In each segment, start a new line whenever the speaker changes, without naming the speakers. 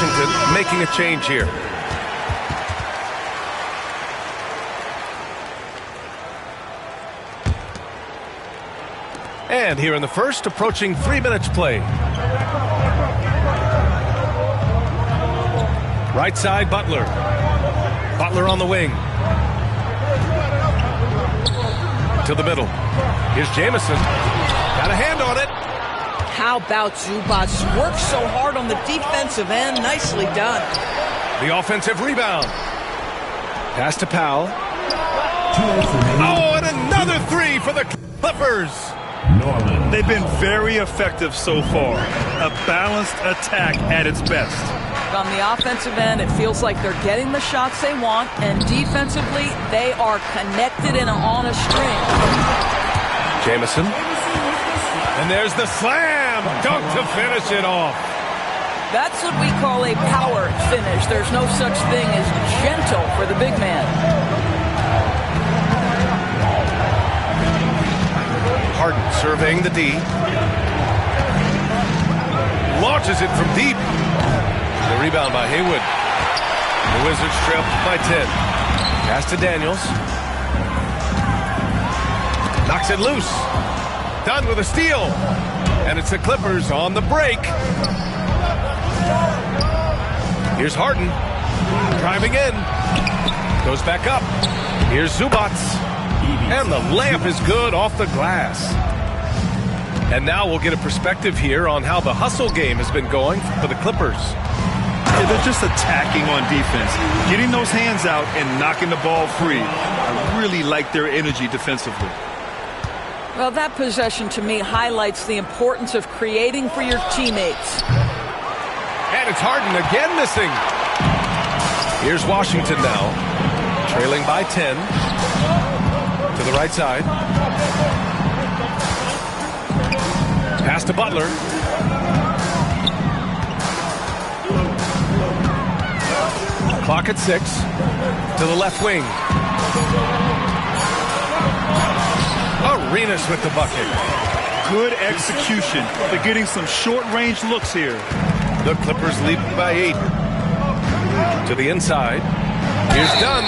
Washington making a change here. And here in the first, approaching 3 minutes play. Right side, Butler. Butler on the wing. To the middle. Here's Jamison. Got a hand on it.
How about Zubac? Works so hard on the defensive end. Nicely done.
The offensive rebound. Pass to Powell. Oh, and another three for the Clippers.
They've been very effective so far. A balanced attack at its best.
On the offensive end, it feels like they're getting the shots they want, and defensively, they are connected and on a string.
Jamison. And there's the slam. Dunk to finish it off.
That's what we call a power finish. There's no such thing as gentle for the big man.
Harden surveying the D. Launches it from deep. The rebound by Haywood. The Wizards trail by 10. Pass to Daniels. Knocks it loose. Done with a steal. And it's the Clippers on the break. Here's Harden. Driving in. Goes back up. Here's Zubac. And the layup is good off the glass. And now we'll get a perspective here on how the hustle game has been going for the Clippers.
Yeah, they're just attacking on defense, getting those hands out and knocking the ball free. I really like their energy defensively.
Well, that possession to me highlights the importance of creating for your teammates.
And it's Harden again missing. Here's Washington now, trailing by 10. To the right side. Pass to Butler. Clock at 6. To the left wing. Arenas with the bucket.
Good execution. They're getting some short-range looks here.
The Clippers lead by 8. To the inside. Here's Dunn.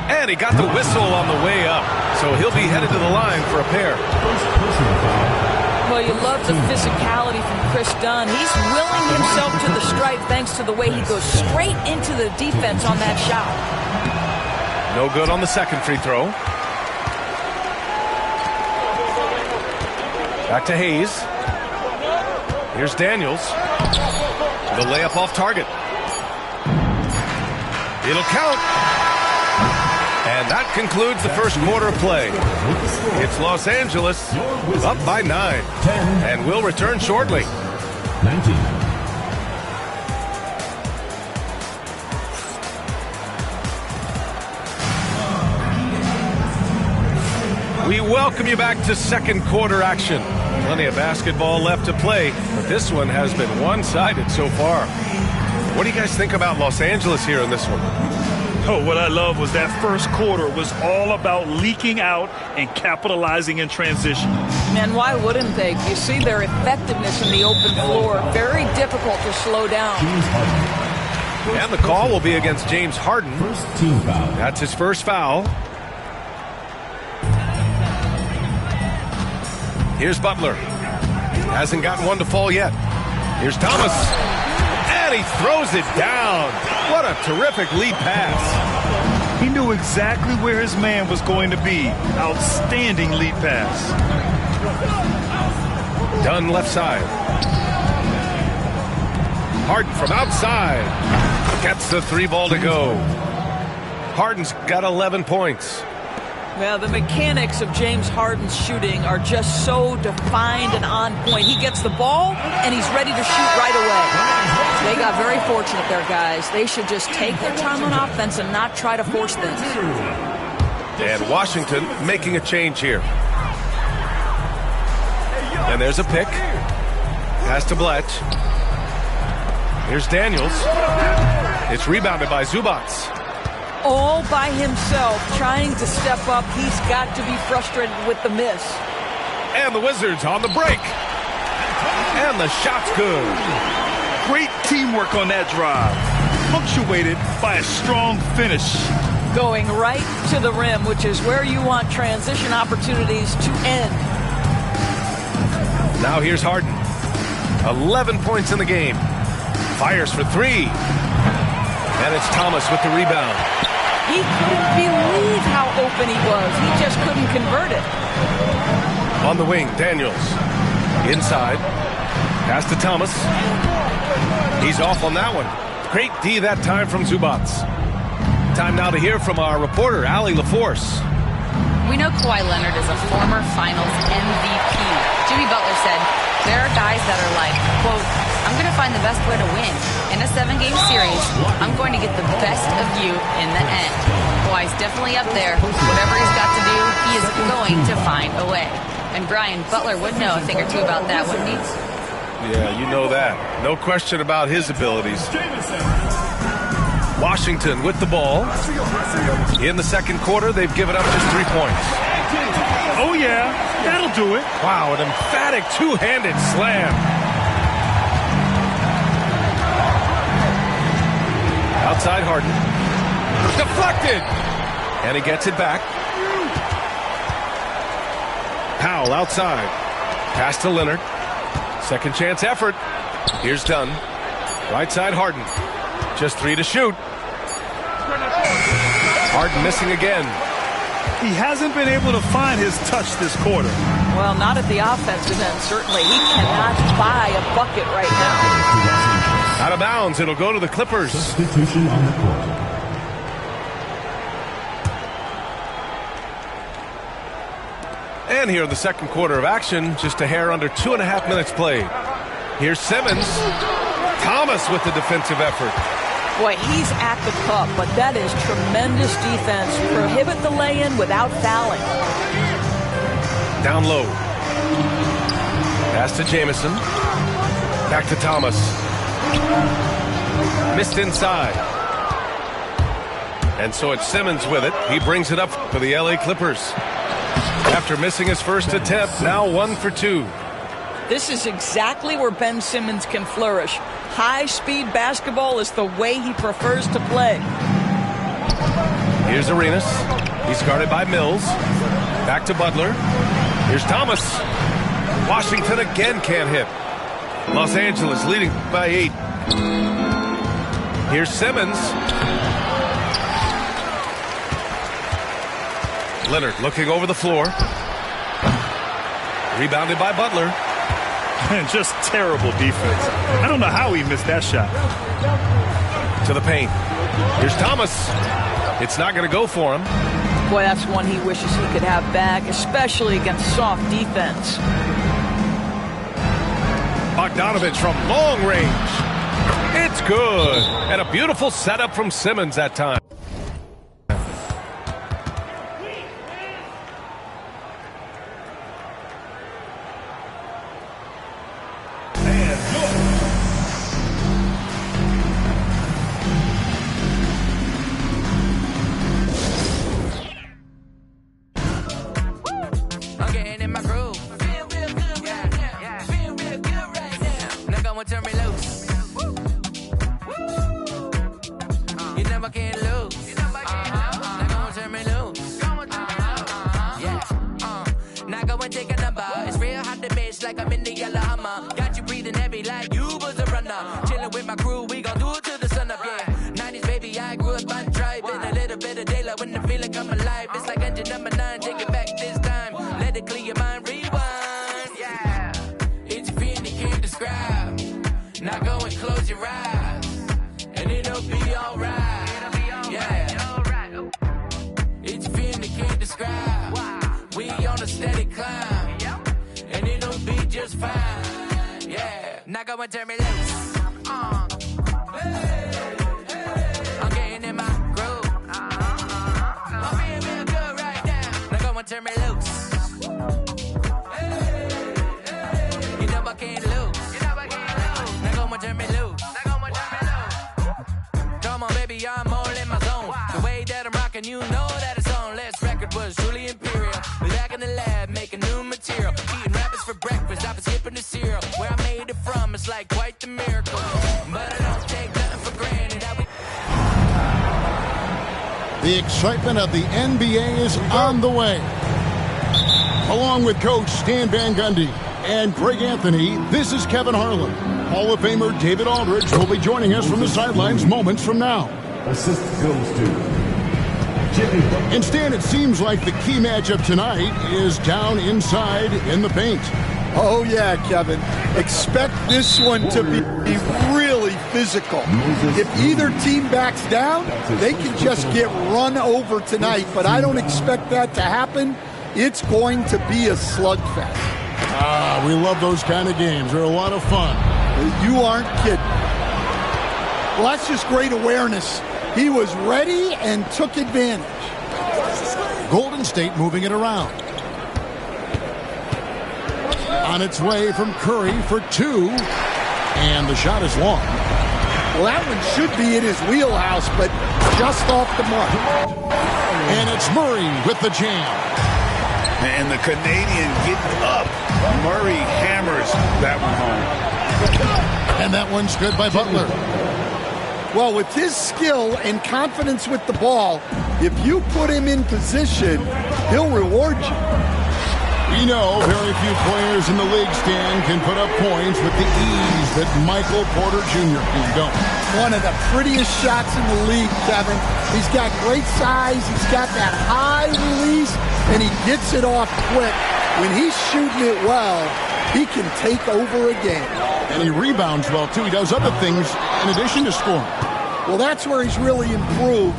And he got the whistle on the way up. So he'll be headed to the line for a pair.
Well, you love the physicality from Chris Dunn. He's willing himself to the stripe thanks to the way he goes straight into the defense on that shot.
No good on the second free throw. Back to Hayes. Here's Daniels. The layup off target. It'll count. And that concludes the first quarter of play. It's Los Angeles up by 9. And we'll return shortly.
19.
We welcome you back to second quarter action. Plenty of basketball left to play, but this one has been one-sided so far. What do you guys think about Los Angeles here in this one?
Oh, what I love was that first quarter was all about leaking out and capitalizing in transition.
And why wouldn't they? You see their effectiveness in the open floor. Very difficult to slow down.
And the call will be against James Harden.
First team foul.
That's his first foul. Here's Butler. Hasn't gotten one to fall yet. Here's Thomas. And he throws it down. What a terrific lead pass.
He knew exactly where his man was going to be. Outstanding lead pass.
Dunn left side. Harden from outside. Gets the 3 ball to go. Harden's got 11 points.
Well, the mechanics of James Harden's shooting are just so defined and on point. He gets the ball, and he's ready to shoot right away. They got very fortunate there, guys. They should just take their time on offense and not try to force things.
And Washington making a change here. And there's a pick. Pass to Bletch. Here's Daniels. It's rebounded by Zubac.
All by himself, trying to step up. He's got to be frustrated with the miss.
And the Wizards on the break. And the shot's good.
teamwork on that drive, punctuated by a strong finish.
Going right to the rim, which is where you want transition opportunities to end.
Now here's Harden. 11 points in the game. Fires for three. And it's Thomas with the rebound.
He couldn't believe how open he was. He just couldn't convert it.
On the wing, Daniels. Inside. Pass to Thomas. He's off on that one. Great D that time from Zubac. Time now to hear from our reporter, Allie LaForce.
We know Kawhi Leonard is a former Finals MVP. Jimmy Butler said, there are guys that are like, quote, I'm going to find the best way to win. In a 7-game series, I'm going to get the best of you in the end. Kawhi's definitely up there. Whatever he's got to do, he is going to find a way. And Brian, Butler would know a thing or two about that, wouldn't he?
Yeah, you know that. No question about his abilities. Washington with the ball. In the second quarter, they've given up just 3 points.
Oh, yeah, that'll do it.
Wow, an emphatic two-handed slam. Outside Harden. Deflected. And he gets it back. Powell outside. Pass to Leonard. Second chance effort. Here's Dunn. Right side Harden. Just 3 to shoot. Harden missing again.
He hasn't been able to find his touch this quarter.
Well, not at the offensive end, certainly. He cannot buy a bucket right now.
Out of bounds. It'll go to the Clippers.
Substitution on the court.
And here in the second quarter of action, just a hair under 2.5 minutes played. Here's Simmons. Thomas with the defensive effort.
Boy, he's at the cup, but that is tremendous defense. Prohibit the lay-in without fouling.
Down low. Pass to Jamison. Back to Thomas. Missed inside. And so it's Simmons with it. He brings it up for the LA Clippers. After missing his first attempt, now 1 for 2.
This is exactly where Ben Simmons can flourish. High-speed basketball is the way he prefers to play.
Here's Arenas. He's guarded by Mills. Back to Butler. Here's Thomas. Washington again can't hit. Los Angeles leading by 8. Here's Simmons. Leonard looking over the floor. Rebounded by Butler.
And just terrible defense. I don't know how he missed that shot.
To the paint. Here's Thomas. It's not going to go for him.
Boy, that's one he wishes he could have back, especially against soft defense.
Bogdanovich from long range. It's good. And a beautiful setup from Simmons that time.
You know that it's on. Last record was truly imperial. Back in the lab, making new material. Eating rappers for breakfast, I was skipping the cereal. Where I made it from, it's like quite the miracle. But I don't
The excitement of the NBA is on the way. Along with Coach Stan Van Gundy and Greg Anthony, this is Kevin Harlan. Hall of Famer David Aldridge will be joining us from the sidelines moments from now.
Assist goes to Jimmy.
And Stan, it seems like the key matchup tonight is down inside in the paint.
Oh, yeah, Kevin. Expect this one to be really physical. If either team backs down, they can just get run over tonight, but I don't expect that to happen. It's going to be a slugfest.
Ah, we love those kind of games. They're a lot of fun.
You aren't kidding. Well, that's just great awareness. He was ready and took advantage.
Golden State moving it around. On its way from Curry for two. And the shot is long.
Well, that one should be in his wheelhouse, but just off the mark.
And it's Murray with the jam.
And the Canadian getting up. Murray hammers that one home.
And that one's good by Butler.
Well, with his skill and confidence with the ball, if you put him in position, he'll reward you.
We know very few players in the league, Stan, can put up points with the ease that Michael Porter Jr. can go.
One of the prettiest shots in the league, Kevin. He's got great size. He's got that high release, and he gets it off quick. When he's shooting it well, he can take over a game.
And he rebounds well, too. He does other things in addition to scoring.
Well, that's where he's really improved,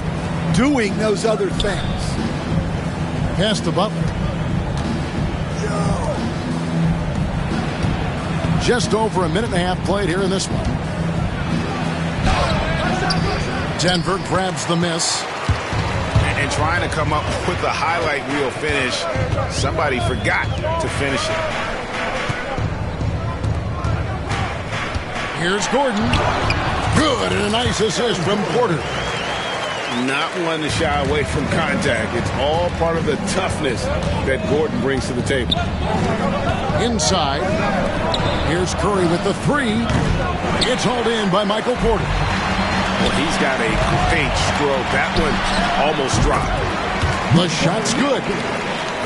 doing those other things.
Pass to Butler. Just over a minute and a half played here in this one. Denver grabs the miss.
And trying to come up with the highlight reel finish, somebody forgot to finish it.
Here's Gordon. Good, and a nice assist from Porter.
Not one to shy away from contact. It's all part of the toughness that Gordon brings to the table.
Inside. Here's Curry with the three. It's hauled in by Michael Porter.
Well, he's got a great stroke. That one almost dropped.
The shot's good.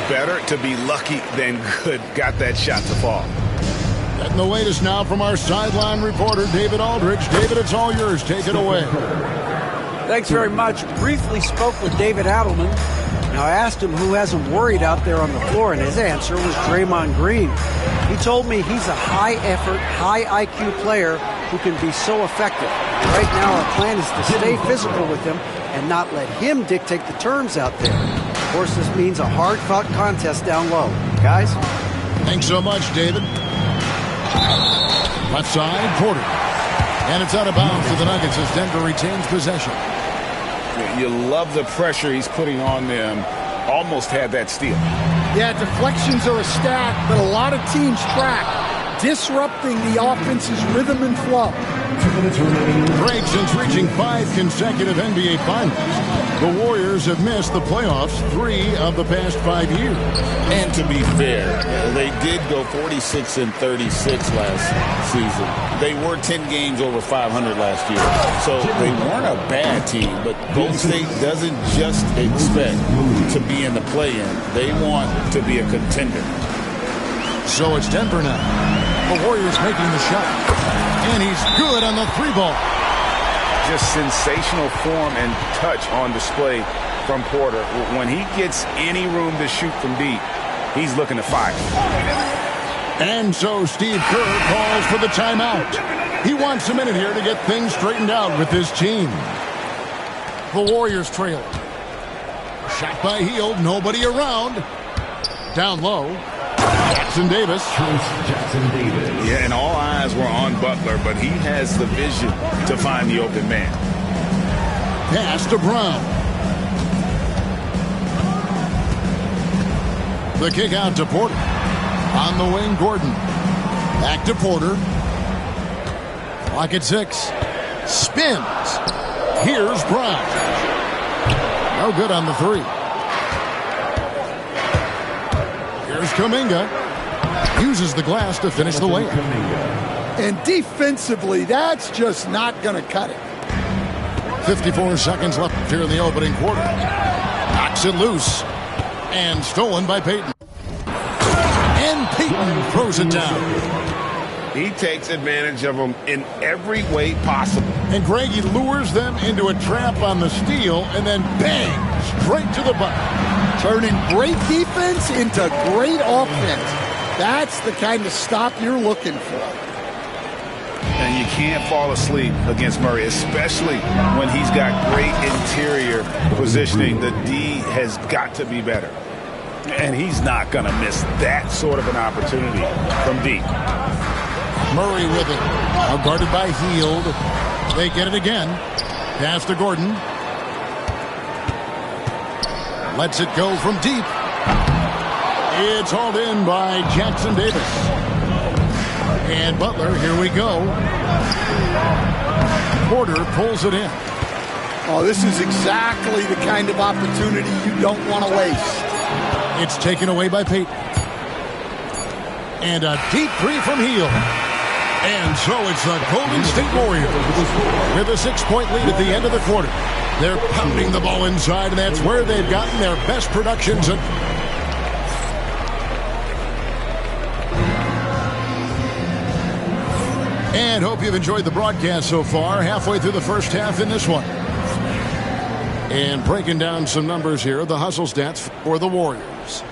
Better to be lucky than good. Got that shot to fall.
And the latest now from our sideline reporter, David Aldridge. David, it's all yours. Take it away.
Thanks very much. Briefly spoke with David Adelman. Now, I asked him who has him worried out there on the floor, and his answer was Draymond Green. He told me he's a high-effort, high-IQ player who can be so effective. Right now, our plan is to stay physical with him and not let him dictate the terms out there. Of course, this means a hard-fought contest down low. Guys?
Thanks so much, David. Left side, Porter. And it's out of bounds to the Nuggets as Denver retains possession.
You love the pressure he's putting on them. Almost had that steal.
Yeah, deflections are a stat, but a lot of teams track, disrupting the offense's rhythm and flow.
Great since reaching 5 consecutive NBA Finals. The Warriors have missed the playoffs 3 of the past 5 years.
And to be fair, they did go 46-36 last season. They were 10 games over 500 last year. So they weren't a bad team, but Golden State doesn't just expect to be in the play-in. They want to be a contender.
So it's Denver now. The Warriors making the shot. And he's good on the 3-ball.
Just sensational form and touch on display from Porter. When he gets any room to shoot from deep, he's looking to fire.
And so Steve Kerr calls for the timeout. He wants a minute here to get things straightened out with his team. The Warriors trail. Shot by Hield, nobody around. Down low. Jackson Davis.
Yeah, and all eyes were on Butler, but he has the vision to find the open man.
Pass to Brown. The kick out to Porter. On the wing, Gordon. Back to Porter. Clock at 6. Spins. Here's Brown. No good on the 3. Here's Kuminga. Uses the glass to finish the layup.
And defensively, that's just not going to cut it.
54 seconds left here in the opening quarter. Knocks it loose. And stolen by Payton. And Payton throws it down.
He takes advantage of them in every way possible.
And Greg, he lures them into a trap on the steal and then bang, straight to the bucket.
Turning great defense into great offense. That's the kind of stop you're looking for.
And you can't fall asleep against Murray, especially when he's got great interior positioning. The D has got to be better. And he's not going to miss that sort of an opportunity from deep.
Murray with it. Now guarded by Hield. They get it again. Pass to Gordon. Lets it go from deep. It's hauled in by Jackson Davis. And Butler, here we go. Porter pulls it in.
Oh, this is exactly the kind of opportunity you don't want to waste.
It's taken away by Payton. And a deep three from Hield. And so it's the Golden State Warriors with a 6-point lead at the end of the quarter. They're pounding the ball inside, and that's where they've gotten their best productions. And hope you've enjoyed the broadcast so far. Halfway through the first half in this one. And breaking down some numbers here, the hustle stats for the Warriors.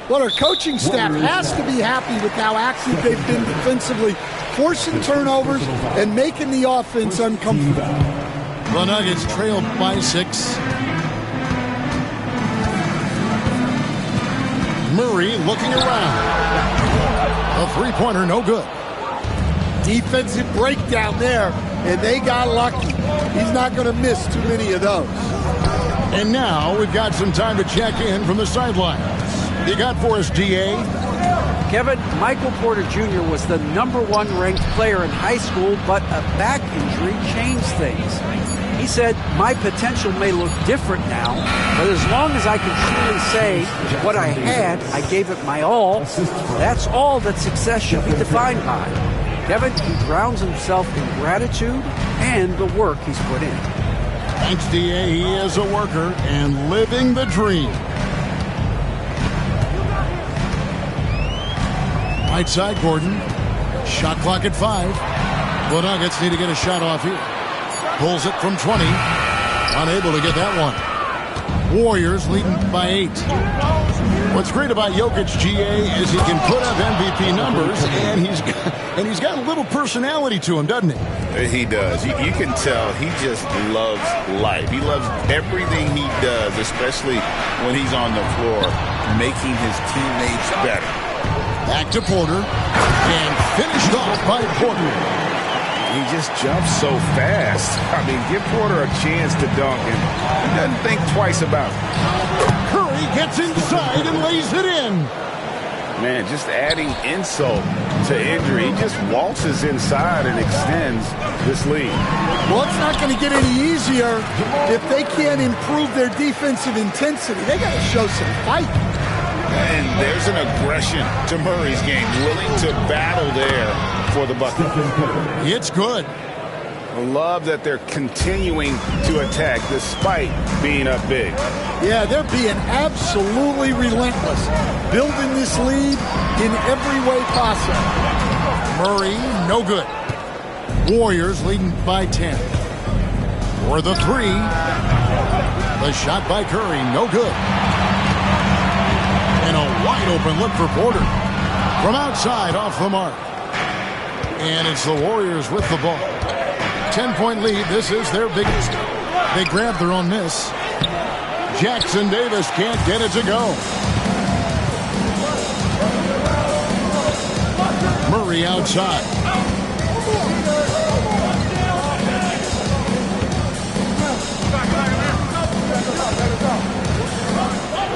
Well, our coaching staff has to be happy with how active they've been defensively, forcing turnovers and making the offense uncomfortable.
The Nuggets trailed by 6. Murray looking around. A three-pointer, no good.
Defensive breakdown there, and they got lucky. He's not going to miss too many of those.
And now we've got some time to check in from the sidelines. You got for us, DA?
Kevin, Michael Porter Jr. was the #1 ranked player in high school, but a back injury changed things. He said, my potential may look different now, but as long as I can truly say what I had, I gave it my all. That's all that success should be defined by. Kevin, he drowns himself in gratitude and the work he's put in.
Thanks, DA. He is a worker and living the dream. Right side, Gordon. Shot clock at 5. The Nuggets need to get a shot off here. Pulls it from 20. Unable to get that one. Warriors leading by 8. What's great about Jokic, GA, is he can put up MVP numbers, and he's got a little personality to him, doesn't he?
He does. You can tell he just loves life. He loves everything he does, especially when he's on the floor, making his teammates better.
Back to Porter, and finished off by Porter.
He just jumps so fast. I mean, give Porter a chance to dunk, and he doesn't think twice about it.
Curry gets inside and lays it in.
Man, just adding insult to injury. He just waltzes inside and extends this lead.
Well, it's not going to get any easier if they can't improve their defensive intensity. They got to show some fight.
And there's an aggression to Murray's game, willing to battle there for the bucket.
It's good.
I love that they're continuing to attack despite being up big.
Yeah, they're being absolutely relentless, building this lead in every way possible.
Murray, no good. Warriors leading by 10. For the 3. The shot by Curry, no good. And a wide open look for Porter. From outside, off the mark. And it's the Warriors with the ball. 10-point lead. This is their biggest. They grab their own miss. Jackson Davis can't get it to go. Murray outside.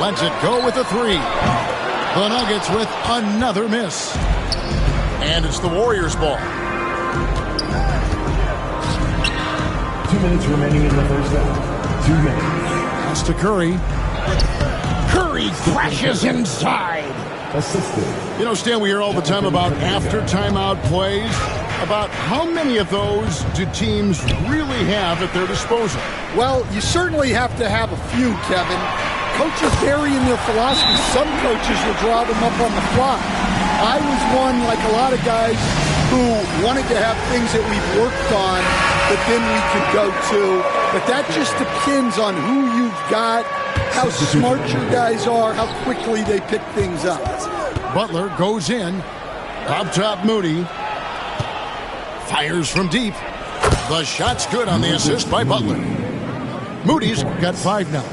Lets it go with a 3. The Nuggets with another miss. And it's the Warriors' ball.
2 minutes remaining in the first half. 2 minutes.
Pass to Curry. Curry crashes inside.
Assisted.
You know, Stan, we hear all the time about after timeout plays. about how many of those do teams really have at their disposal?
Well, you certainly have to have a few, Kevin. Coaches vary in their philosophy. Some coaches will draw them up on the fly. I was one, like a lot of guys, who wanted to have things that we've worked on that then we could go to. But that just depends on who you've got, how smart your guys are, how quickly they pick things up.
Butler goes in. Up top, Moody. Fires from deep. The shot's good on the assist by Butler. Moody's got 5 now.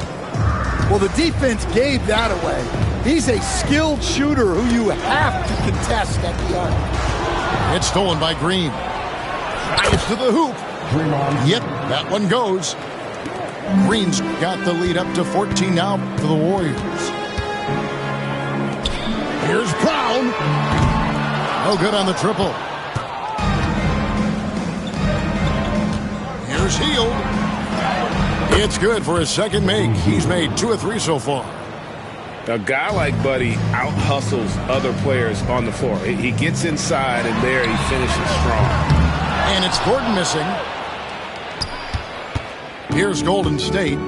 Well, the defense gave that away. He's a skilled shooter who you have to contest at the arc.
It's stolen by Green. It's to the hoop. Yep, that one goes. Green's got the lead up to 14 now for the Warriors. Here's Brown. No good on the triple. Here's Hield. It's good for his second make. He's made 2 of 3 so far.
A guy like Buddy out-hustles other players on the floor. He gets inside, and there he finishes strong.
And it's Gordon missing. Here's Golden State.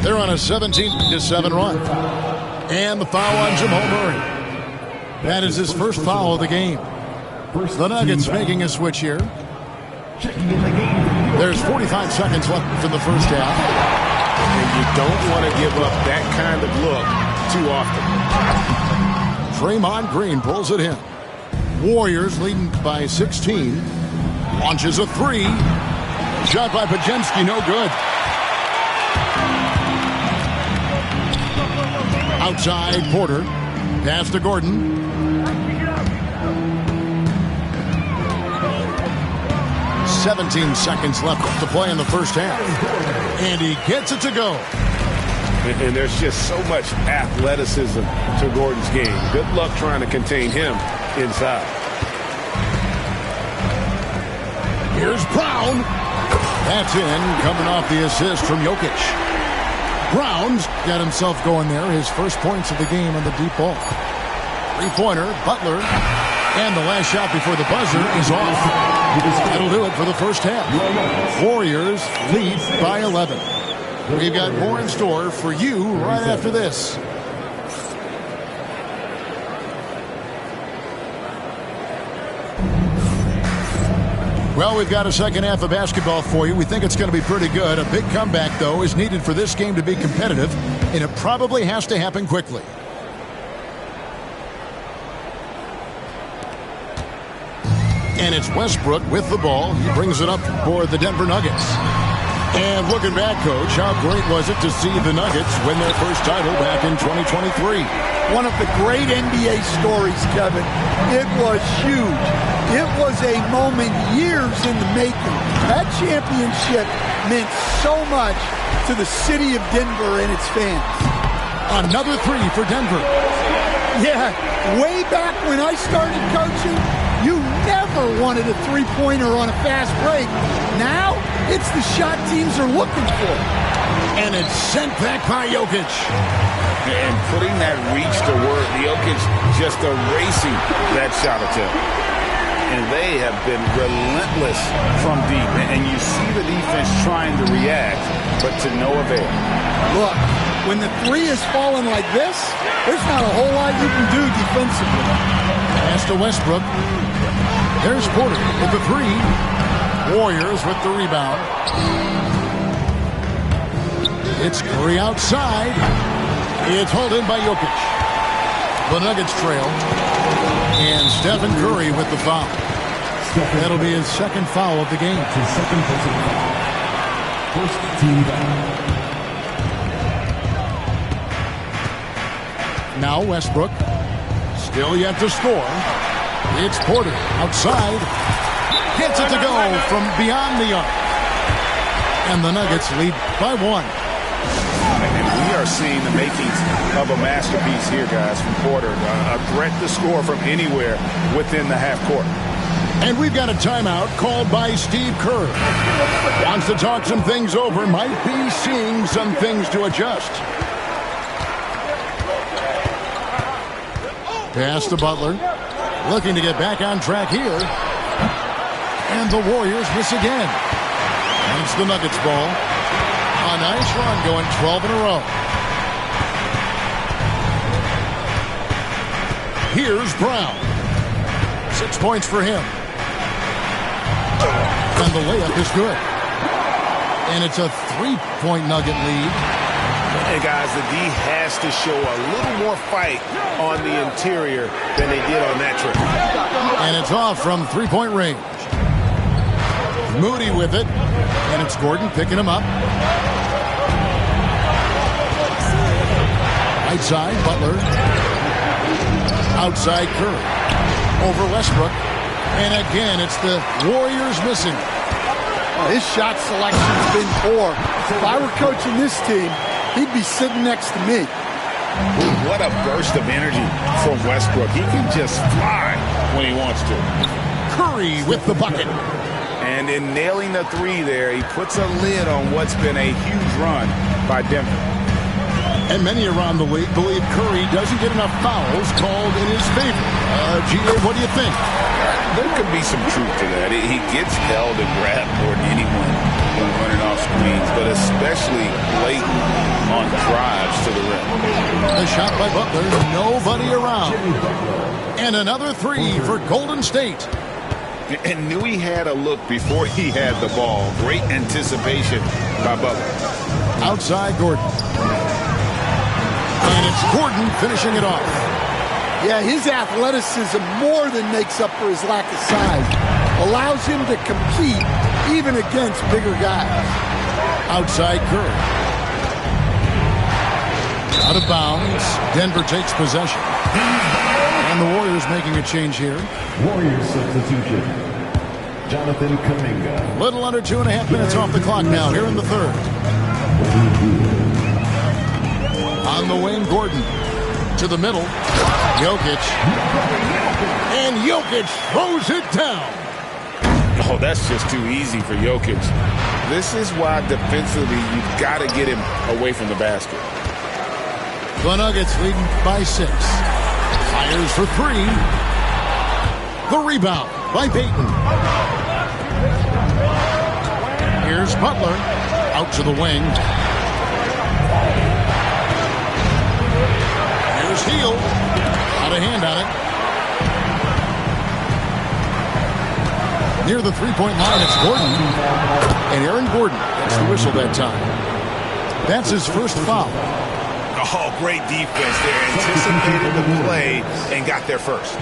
They're on a 17-7 run. And the foul on Jamal Murray. That is his first foul of the game. The Nuggets making a switch here. There's 45 seconds left in the first half.
And you don't want to give up that kind of look too often.
Draymond Green pulls it in. Warriors leading by 16. Launches a 3. Shot by Podziemski, no good. Outside, Porter. Pass to Gordon. 17 seconds left to play in the first half. And he gets it to go.
And there's just so much athleticism to Gordon's game. Good luck trying to contain him inside.
Here's Brown. That's in, coming off the assist from Jokic. Brown's got himself going there. His first points of the game on the deep ball. 3-pointer, Butler. And the last shot before the buzzer is off. That'll do it for the first half. Warriors lead by 11. We've got more in store for you right after this. Well, we've got a second half of basketball for you. We think it's going to be pretty good. A big comeback, though, is needed for this game to be competitive, and it probably has to happen quickly. And it's Westbrook with the ball. He brings it up for the Denver Nuggets. And looking back, Coach, how great was it to see the Nuggets win their first title back in 2023?
One of the great NBA stories, Kevin. It was huge. It was a moment years in the making. That championship meant so much to the city of Denver and its fans.
Another 3 for Denver.
Yeah, way back when I started coaching, you never wanted a three-pointer on a fast break. Now, it's the shot teams are looking for.
And it's sent back by Jokic.
And putting that reach to work, Jokic just erasing that shot attempt. And they have been relentless from deep. And you see the defense trying to react, but to no avail.
Look, when the 3 is falling like this, there's not a whole lot you can do defensively.
Pass to Westbrook. There's Porter with the 3. Warriors with the rebound. It's Curry outside. It's hauled in by Jokic. The Nuggets trail. And Stephen Curry with the foul. That'll be his second foul of the game.
His second personal foul. First team foul.
Now Westbrook. Still yet to score. It's Porter outside. Gets it to go from beyond the arc. And the Nuggets lead by 1.
And we are seeing the makings of a masterpiece here, guys, from Porter. A threat to score from anywhere within the half court.
And we've got a timeout called by Steve Kerr. Wants to talk some things over. Might be seeing some things to adjust. Pass to Butler. Looking to get back on track here. And the Warriors miss again. It's the Nuggets ball. A nice run going 12 in a row. Here's Brown. 6 points for him. And the layup is good. And it's a 3-point Nugget lead.
And guys, the D has to show a little more fight on the interior than they did on that trip.
And it's off from 3-point range. Moody with it. And it's Gordon picking him up. Right side, Butler. Outside, Curry. Over Westbrook. And again, it's the Warriors missing.
Oh, his shot selection's been poor. If I were coaching this team, he'd be sitting next to me.
What a burst of energy from Westbrook. He can just fly when he wants to.
Curry with the bucket.
And in nailing the three there, he puts a lid on what's been a huge run by Denver.
And many around the league believe Curry doesn't get enough fouls called in his favor. G.A., what do you think?
There could be some truth to that. He gets held and grabbed more than anyone when running off screens, but especially late on drives to the rim.
The shot by Butler, nobody around. And another three for Golden State.
And knew he had a look before he had the ball. Great anticipation by Butler.
Outside Gordon. And it's Gordon finishing it off.
Yeah, his athleticism more than makes up for his lack of size. Allows him to compete even against bigger guys.
Outside Curry. Out of bounds. Denver takes possession. And the Warriors making a change here.
Warriors substitution. Jonathan Kuminga.
Little under 2.5 minutes off the clock now here in the third. On the wing, Gordon. To the middle. Jokic. And Jokic throws it down.
Oh, that's just too easy for Jokic. This is why defensively you've got to get him away from the basket.
The Nuggets leading by 6. Fires for 3. The rebound by Payton. Here's Butler. Out to the wing. Here's Hield. Out of hand on it. Near the three-point line, it's Gordon. And Aaron Gordon gets the whistle that time. That's his first foul.
Oh, great defense there. Anticipated the play and got there first.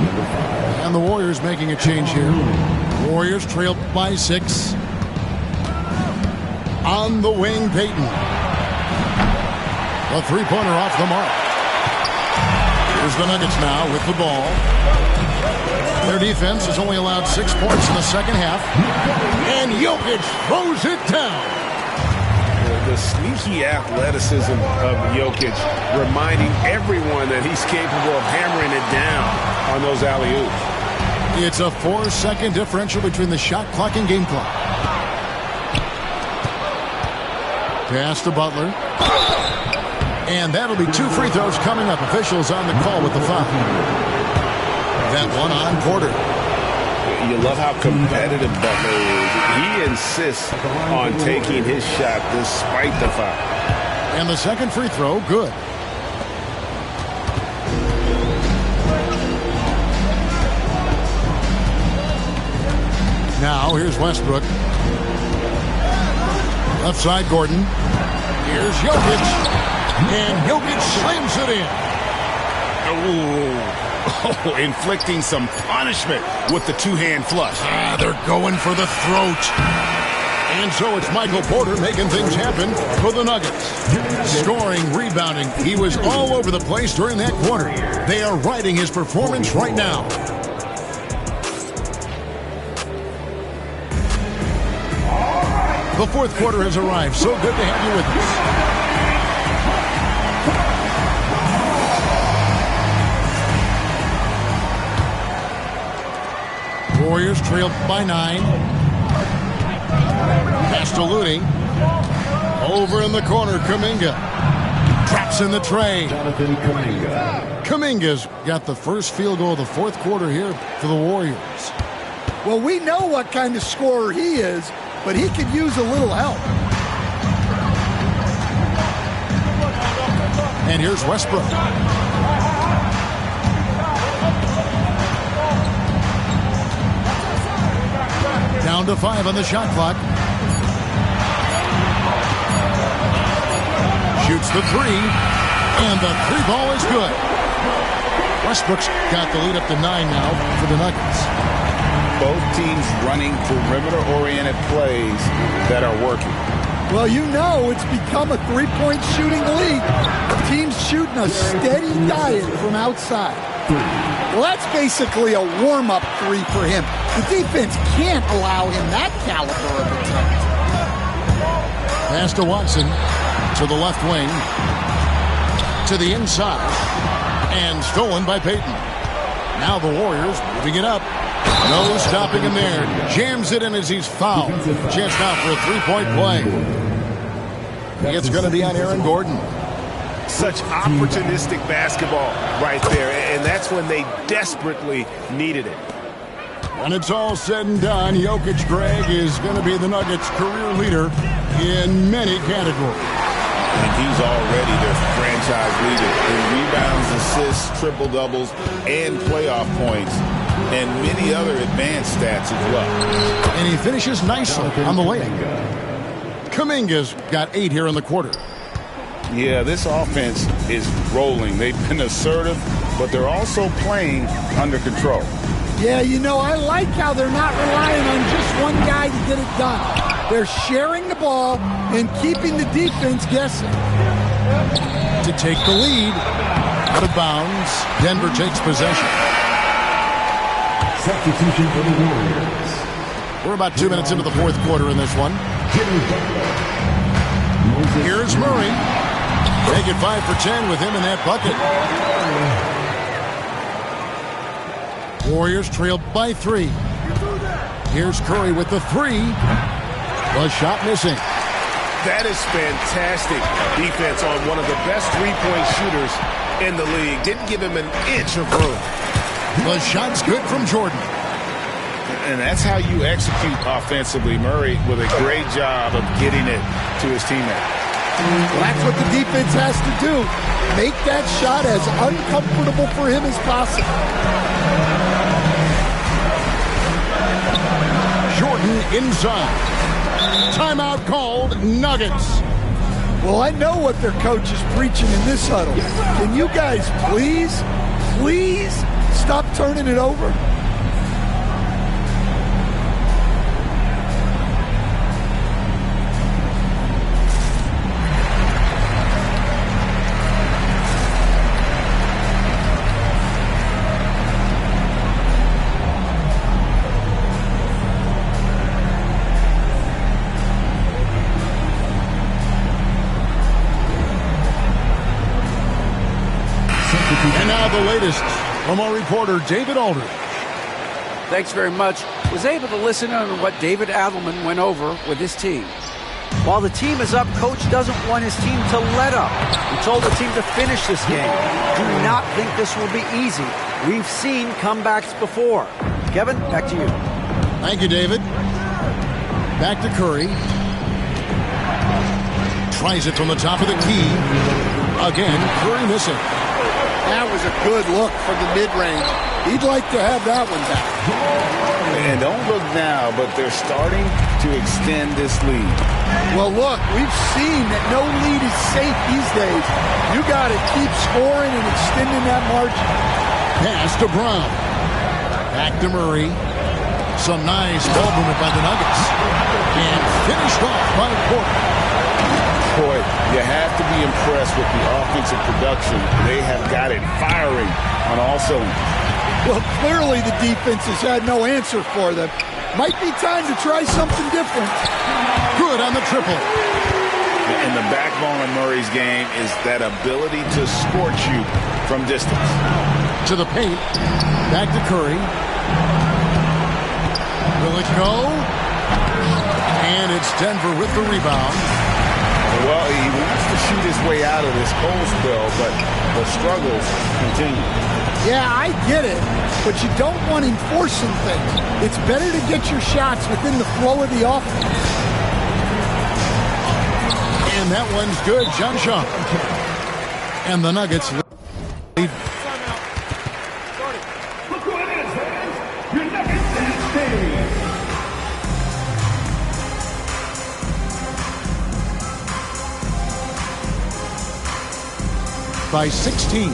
And the Warriors making a change here. Warriors trailed by 6. On the wing, Payton. A three-pointer off the mark. Here's the Nuggets now with the ball. Their defense has only allowed 6 points in the second half. And Jokic throws it down.
The sneaky athleticism of Jokic reminding everyone that he's capable of hammering it down on those alley-oops.
It's a 4-second differential between the shot clock and game clock. Pass to Butler. And that'll be 2 free throws coming up. Officials on the call with the foul. That one on Porter.
You love how competitive Butler is. He insists on taking his shot despite the foul.
And the second free throw, good. Now, here's Westbrook. Left side, Gordon. Here's Jokic. And Jokic slams it in.
Oh, inflicting some punishment with the two-hand flush.
They're going for the throat. And so it's Michael Porter making things happen for the Nuggets. Scoring, rebounding. He was all over the place during that quarter. They are riding his performance right now. The fourth quarter has arrived. So good to have you with us. Warriors trailed by 9. Pass to Looney. Over in the corner, Kuminga. Traps in the tray.
Jonathan Kuminga.
Kuminga's got the first field goal of the fourth quarter here for the Warriors.
Well, we know what kind of scorer he is, but he could use a little help.
And here's Westbrook. Down to 5 on the shot clock. Shoots the 3, and the 3 ball is good. Westbrook's got the lead up to 9 now for the Nuggets.
Both teams running perimeter-oriented plays that are working.
Well, you know it's become a three-point shooting league. Teams shooting a steady diet from outside. Well, that's basically a warm-up 3 for him. The defense can't allow him that caliber of attempt.
Pass to Watson, to the left wing, to the inside, and stolen by Payton. Now the Warriors moving it up. No stopping him there. Jams it in as he's fouled. Chance now for a three-point play. It's going to be on Aaron Gordon.
Such opportunistic basketball right there, and that's when they desperately needed it.
When it's all said and done, Jokic, Greg, is going to be the Nuggets' career leader in many categories.
And he's already their franchise leader in rebounds, assists, triple-doubles, and playoff points, and many other advanced stats as well.
And he finishes nicely on the layup. Kuminga's got 8 here in the quarter.
Yeah, this offense is rolling. They've been assertive, but they're also playing under control.
Yeah, you know, I like how they're not relying on just one guy to get it done. They're sharing the ball and keeping the defense guessing.
To take the lead, out of bounds, Denver takes possession.
Substitution for the Warriors.
We're about 2 minutes into the fourth quarter in this one. Here's Murray. Make it 5 for 10 with him in that bucket. Warriors trail by 3. Here's Curry with the 3. The shot missing.
That is fantastic defense on one of the best three-point shooters in the league. Didn't give him an inch of room.
The shot's good from Jordan.
And that's how you execute offensively. Murray with a great job of getting it to his teammate.
Well, that's what the defense has to do. Make that shot as uncomfortable for him as possible.
Jordan inside. Timeout called, Nuggets.
Well, I know what their coach is preaching in this huddle. Can you guys please stop turning it over?
And now the latest from our reporter, David Aldridge.
Thanks very much. Was able to listen in on what David Adelman went over with his team. While the team is up, Coach doesn't want his team to let up. He told the team to finish this game. Do not think this will be easy. We've seen comebacks before. Kevin, back to you.
Thank you, David. Back to Curry. Tries it from the top of the key. Again, Curry missing.
That was a good look from the mid-range. He'd like to have that one back.
And don't look now, but they're starting to extend this lead.
Well, look, we've seen that no lead is safe these days. You got to keep scoring and extending that margin.
Pass to Brown. Back to Murray. Some nice ball movement by the Nuggets. And finished off by Porter.
Boy, you have to be impressed with the offensive production. They have got it firing on all cylinders.
Well, clearly the defense has had no answer for them. Might be time to try something different.
Good on the triple.
And the backbone of Murray's game is that ability to scorch you from distance.
To the paint. Back to Curry. Will it go? And it's Denver with the rebound.
Well, he wants to shoot his way out of this cold spell, but the struggles continue.
Yeah, I get it, but you don't want him forcing things. It's better to get your shots within the flow of the offense.
And that one's good, John Shaw. And the Nuggets lead. By 16.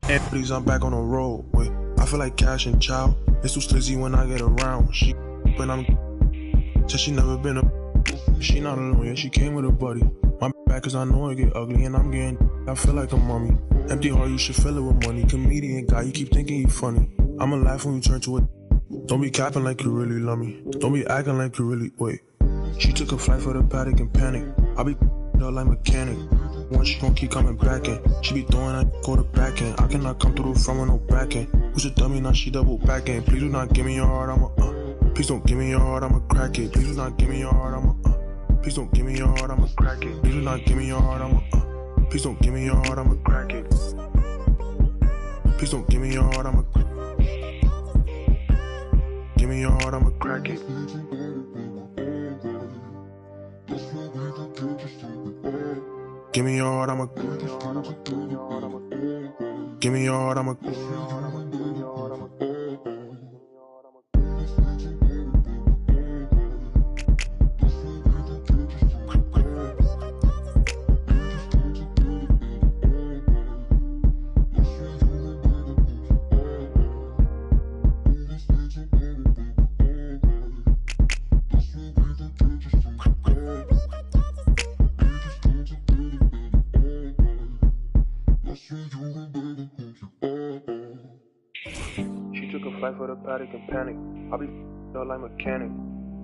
And please, I'm back on the road. Wait, I feel like Cash and Chow. It's too slizzy when I get around. She, when I'm, said she never been a. She not alone, yeah, she came with a buddy. My back, cause I know it get ugly, and I'm getting. I feel like a mummy. Empty heart, you should fill it with money. Comedian guy, you keep thinking you funny. I'ma laugh when you turn to it. Don't be capping like you really love me. Don't be acting like you really. Wait. She took a flight for the paddock and panic. I be like mechanic. Once she gon' keep coming back in. She be throwing that go to back in. I cannot come through the front with no back in. Who's a dummy, now she double back in. Please do not give me your heart, Please don't give me your heart, I'ma crack it. Please do not give me your heart, Please don't give me your heart, I'ma crack it. Please do not give me your heart, Please don't give me your heart, I'ma crack it. Please don't give me your heart, I'ma give me your heart, I'ma crack it. Give me your heart, I'ma give me your heart, I'ma flight for the paddock and panic. I be like mechanic.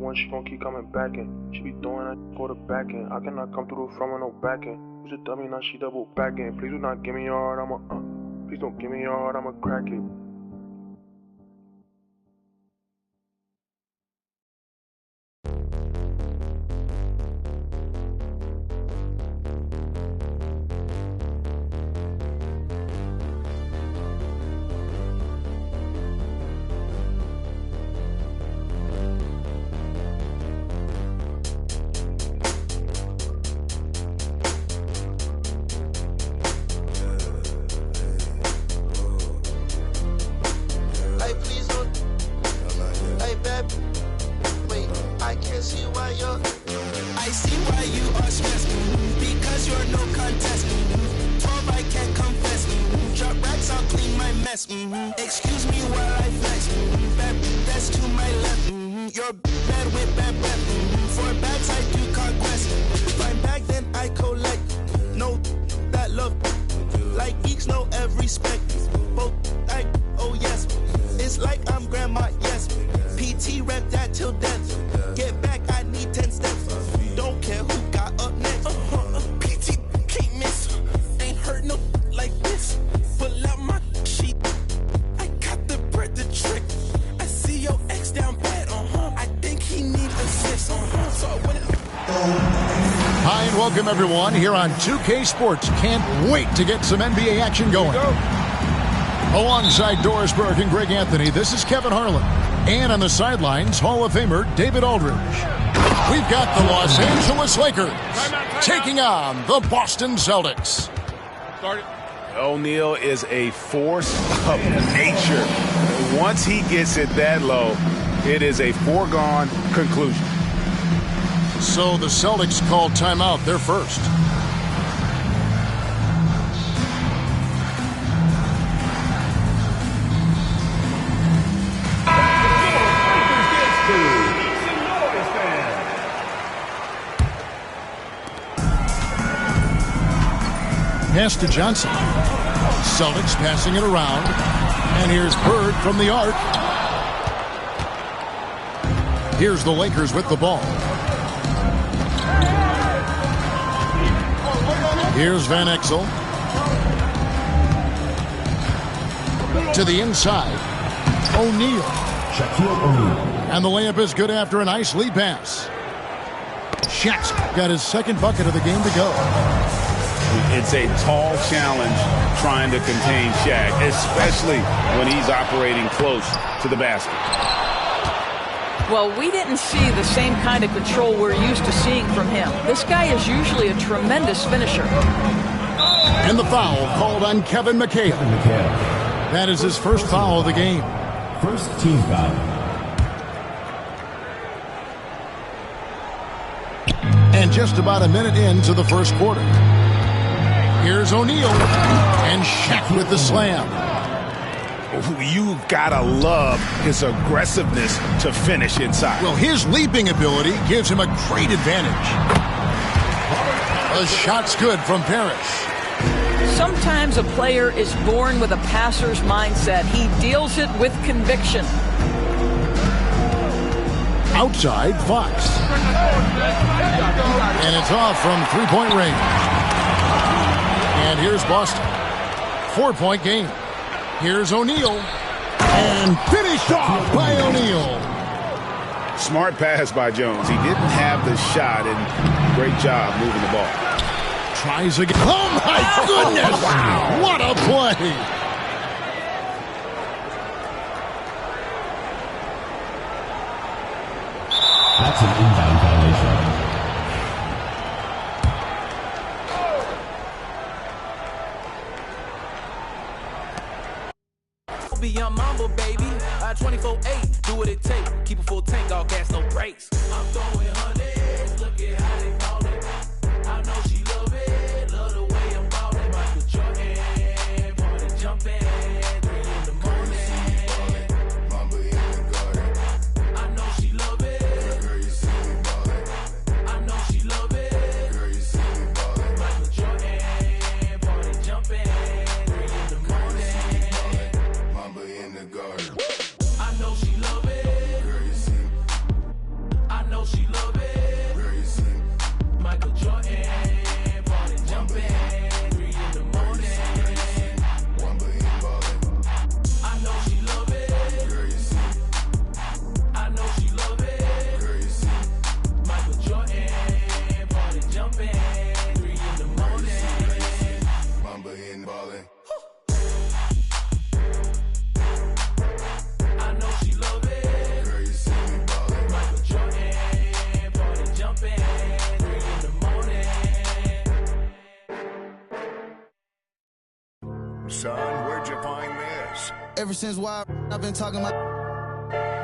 Once she gon' keep coming back in. She be throwing that go to back in. I cannot come through the front with no back in. Who's a dummy, now she double back in. Please do not give me your heart, please don't give me your heart, I'ma crack it.
Excuse me while I flex. That's to my left. You're bad with bad breath. For bags I do conquest. Find back then I collect. No, that love. Like geeks know every spec. Both I, oh yes. It's like I'm grandma, yes. PT rep that till death. Get back, I need 10 steps. Don't care who got up next. PT can't miss. Ain't heard no like this. Pull out my sheet. I got the bread, the trick. I see your ex down bad, I think he need assist, So
Hi and welcome everyone here on 2K Sports. Can't wait to get some NBA action going. Alongside Doris Burke and Greg Anthony, this is Kevin Harlan. And on the sidelines, Hall of Famer David Aldridge. We've got the Los Angeles Lakers taking on the Boston Celtics.
O'Neal is a force of nature. Once he gets it that low, it is a foregone conclusion.
So the Celtics called timeout. They're first. Pass to Johnson. Celtics passing it around. And here's Bird from the arc. Here's the Lakers with the ball. Here's Van Exel. To the inside. O'Neal. And the layup is good after a nice lead pass. Shaq's got his second bucket of the game to go.
It's a tall challenge trying to contain Shaq, especially when he's operating close to the basket.
Well, we didn't see the same kind of control we're used to seeing from him. This guy is usually a tremendous finisher.
And the foul called on Kevin McHale. That is his first foul of the game.
First team foul.
And just about a minute into the first quarter. Here's O'Neal. And Shaq with the slam.
You've got to love his aggressiveness to finish inside.
Well, his leaping ability gives him a great advantage. The shot's good from Paris.
Sometimes a player is born with a passer's mindset. He deals it with conviction.
Outside, Fox. And it's off from three-point range. And here's Boston. 4-point game. Here's O'Neal. And finished off by O'Neal.
Smart pass by Jones. He didn't have the shot, and great job moving the ball.
Tries again. Oh, my goodness. Wow. What a play.
That's an inbound violation.
Beyond Mamba, baby. 24/8, do what it takes. Keep a full tank, all gas, no brakes. I'm throwing hundreds. Look at how they ballin'. I know she love it. Love the way I'm ballin'. Michael Jordan, wanna jump in 3 in the morning. Mamba in the garden. I know she love it. Girl, you see me ballin'. I know she love it. Girl, you see me ballin'. Michael Jordan, wanna jump in 3 in the morning. Mamba in the garden. I know she love it. Girl, you see. I know she love it. Girl, you see. Michael Jordan, born and jumping, 3 in the morning. Mamba in ballin'. I know she love it. Girl, you see. I know she love it. Girl, you see. Michael Jordan, born and jumping, 3 in the morning. Mamba in ballin'. I know she love it. Girl, you see me ballin'. Michael Jordan, born and jumping, 3 in the morning.
Son, where'd you find this?
Ever since why I've been talking about,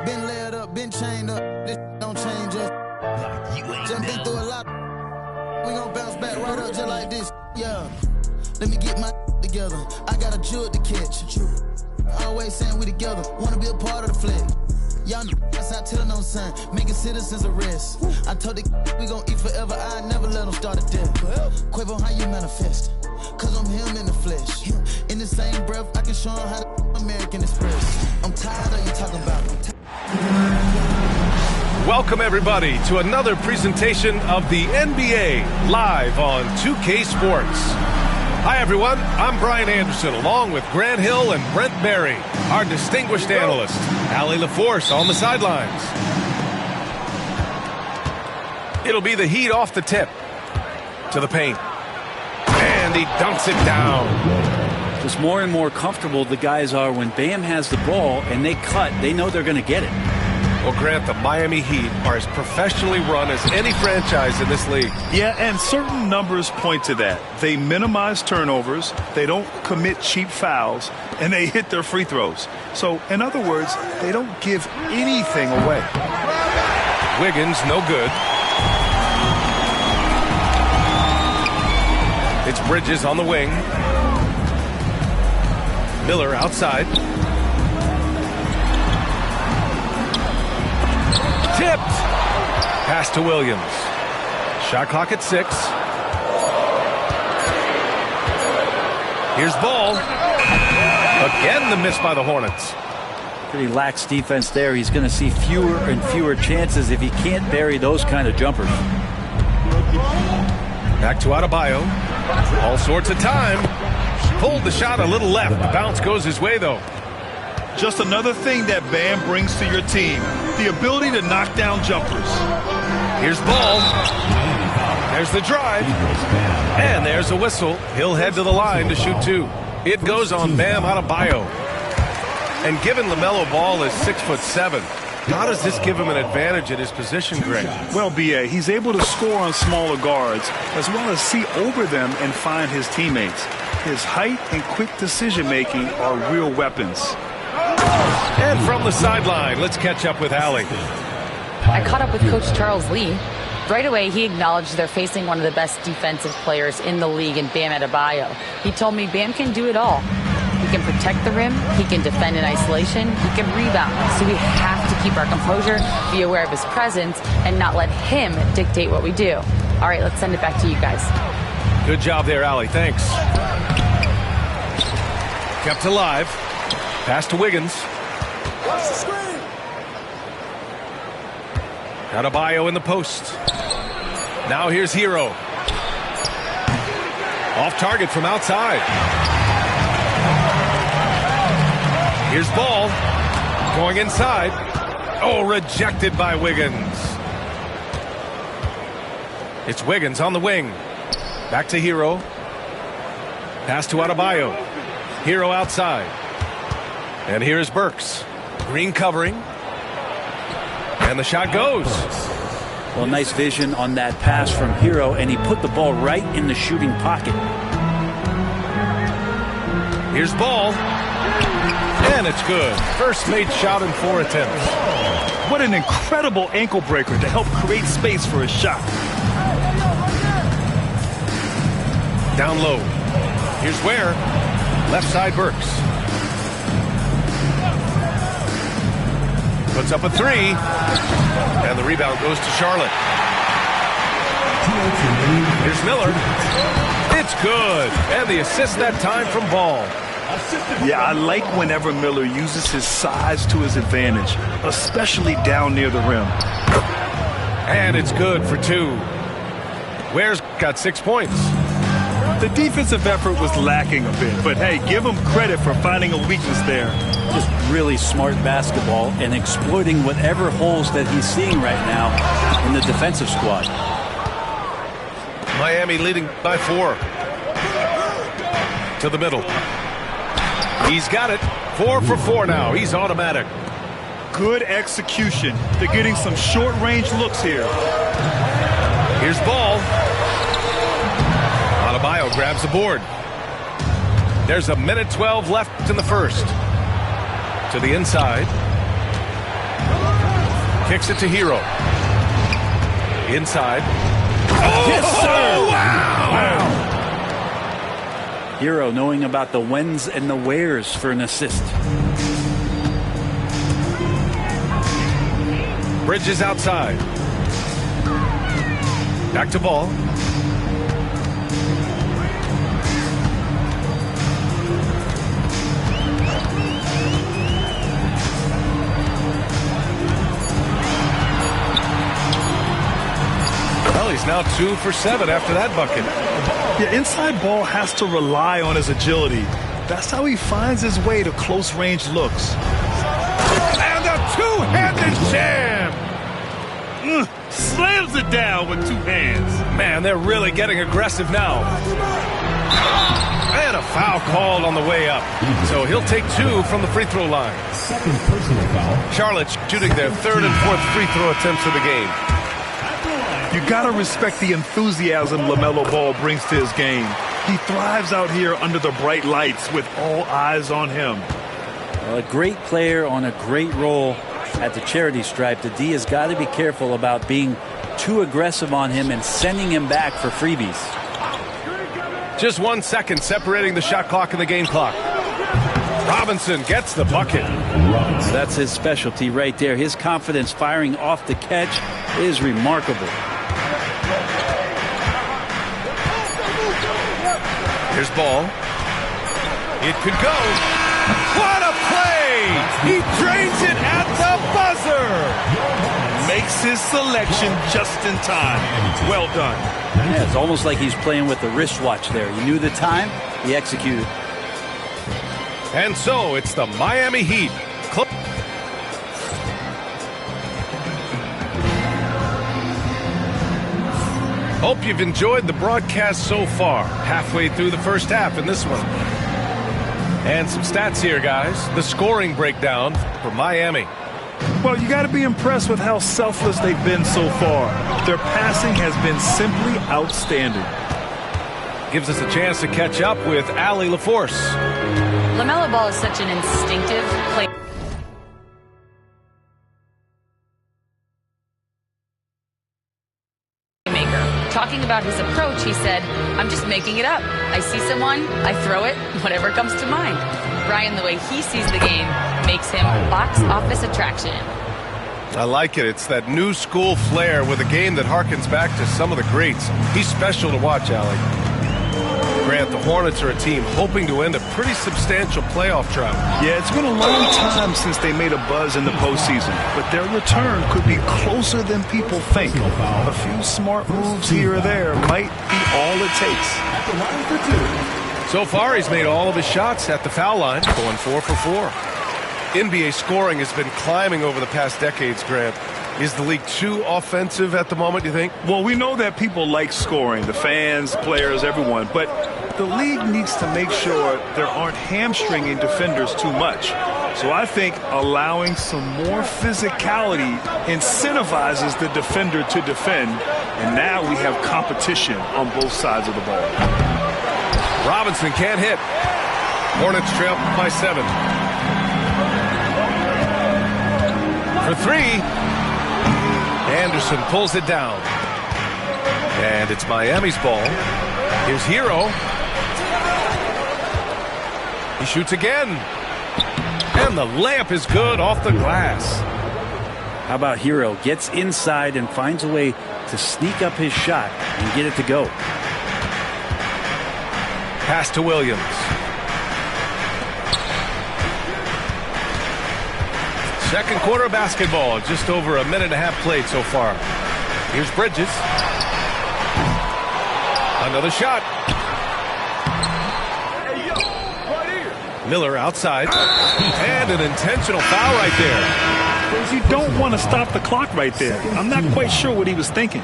been laid up, been chained up. This don't change us. Just been through a lot. We gon' bounce back right up just like this. Yeah. Let me get my together. I got a jewel to catch. Always saying we together. Wanna be a part of the flag. Y'all know that's how telling no sign. Making citizens arrest. I told the we gon' eat forever. I never let them start a death. Quavo, how you manifest? Cause I'm him in the flesh. In the same breath, I can show them how to American Express. I'm tired of you talking about it.
Welcome, everybody, to another presentation of the NBA live on 2K Sports. Hi, everyone. I'm Brian Anderson, along with Grant Hill and Brent Berry, our distinguished analyst, Allie LaForce on the sidelines. It'll be the Heat off the tip to the paint. And he dunks it down.
Just more and more comfortable the guys are when Bam has the ball and they cut, they know they're going to get it.
Well, Grant, the Miami Heat are as professionally run as any franchise in this league.
Yeah, and certain numbers point to that. They minimize turnovers, they don't commit cheap fouls, and they hit their free throws. So, in other words, they don't give anything away.
Wiggins, no good. It's Bridges on the wing. Miller outside. Tipped. Pass to Williams. Shot clock at 6. Here's Ball. Again, the miss by the Hornets.
Pretty lax defense there. He's going to see fewer and fewer chances if he can't bury those kind of jumpers.
Back to Adebayo. All sorts of time. Pulled the shot a little left. The bounce goes his way, though.
Just another thing that Bam brings to your team, the ability to knock down jumpers.
Here's Ball. There's the drive. And there's a whistle. He'll head to the line to shoot 2. It goes on Bam Adebayo. And given LaMelo Ball is 6'7", how does this give him an advantage at his position, Greg?
Well, B.A., he's able to score on smaller guards as well as see over them and find his teammates. His height and quick decision-making are real weapons.
And from the sideline, let's catch up with Allie.
I caught up with Coach Charles Lee. Right away, he acknowledged they're facing one of the best defensive players in the league in Bam Adebayo. He told me Bam can do it all. He can protect the rim, he can defend in isolation, he can rebound. So we have to keep our composure, be aware of his presence, and not let him dictate what we do. All right, let's send it back to you guys.
Good job there, Allie. Thanks. Kept alive. Pass to Wiggins.
Watch the screen.
Adebayo in the post. Now here's Hero. Off target from outside. Here's Ball. Going inside. Oh, rejected by Wiggins. It's Wiggins on the wing. Back to Hero. Pass to Adebayo. Hero outside. And here's Burks. Green covering. And the shot goes.
Well, nice vision on that pass from Hero, and he put the ball right in the shooting pocket.
Here's Ball. And it's good. First made shot in 4 attempts.
What an incredible ankle breaker to help create space for his shot.
Down low. Here's Ware. Left side Burks. Puts up a 3. And the rebound goes to Charlotte. Here's Miller. It's good. And the assist that time from Ball.
Yeah, I like whenever Miller uses his size to his advantage, especially down near the rim.
And it's good for 2. Ware's got 6 points.
The defensive effort was lacking a bit, but hey, give him credit for finding a weakness there.
Just really smart basketball and exploiting whatever holes that he's seeing right now in the defensive squad.
Miami leading by 4. To the middle. He's got it. 4 for 4 now. He's automatic.
Good execution. They're getting some short-range looks here.
Here's Ball. Adebayo grabs the board. There's a minute 12 left in the first. To the inside. Kicks it to Hero. Inside. Oh,
yes, sir!
Wow!
Hero knowing about the whens and the wheres for an assist.
Bridges outside. Back to Ball. Well, he's now 2 for 7 after that bucket.
Yeah, inside Ball has to rely on his agility. That's how he finds his way to close-range looks.
And a two-handed jam!
Slams it down with 2 hands.
Man, they're really getting aggressive now. And a foul called on the way up. So he'll take 2 from the free throw line.
Second personal foul.
Charlotte shooting their 3rd and 4th free throw attempts of the game.
You gotta respect the enthusiasm LaMelo Ball brings to his game. He thrives out here under the bright lights with all eyes on him.
Well, a great player on a great role at the charity stripe. The D has got to be careful about being too aggressive on him and sending him back for freebies.
Just 1 second separating the shot clock and the game clock. Robinson gets the bucket.
That's his specialty right there. His confidence firing off the catch is remarkable.
Here's Ball. It could go. What a play! He drains it at the buzzer.
Makes his selection just in time. Well done.
Yeah, it's almost like he's playing with the wristwatch there. He knew the time, he executed.
And so it's the Miami Heat. Hope you've enjoyed the broadcast so far. Halfway through the first half in this one. And some stats here, guys. The scoring breakdown for Miami.
Well, you got to be impressed with how selfless they've been so far. Their passing has been simply outstanding.
Gives us a chance to catch up with Allie LaForce.
LaMelo Ball is such an instinctive play. Talking about his approach, he said, I'm just making it up. I see someone, I throw it, whatever comes to mind. Brian, the way he sees the game makes him box office attraction.
I like it. It's that new school flair with a game that harkens back to some of the greats. He's special to watch, Allie. Grant, the Hornets are a team hoping to end a pretty substantial playoff drought.
Yeah, it's been a long time since they made a buzz in the postseason, but their return could be closer than people think. A few smart moves here or there might be all it takes.
So far, he's made all of his shots at the foul line, going 4 for 4. NBA scoring has been climbing over the past decades, Grant. Is the league too offensive at the moment, do you think?
Well, we know that people like scoring, the fans, players, everyone, but the league needs to make sure there aren't hamstringing defenders too much. So I think allowing some more physicality incentivizes the defender to defend, and now we have competition on both sides of the ball.
Robinson can't hit. Hornets trail by 7. For 3. Anderson pulls it down. And it's Miami's ball. Here's Hero. He shoots again. And the layup is good off the glass.
How about Hero? Gets inside and finds a way to sneak up his shot and get it to go.
Pass to Williams. Second quarter basketball, just over a minute and a half played so far. Here's Bridges. Another shot. Miller outside. And an intentional foul right there.
You don't want to stop the clock right there. I'm not quite sure what he was thinking.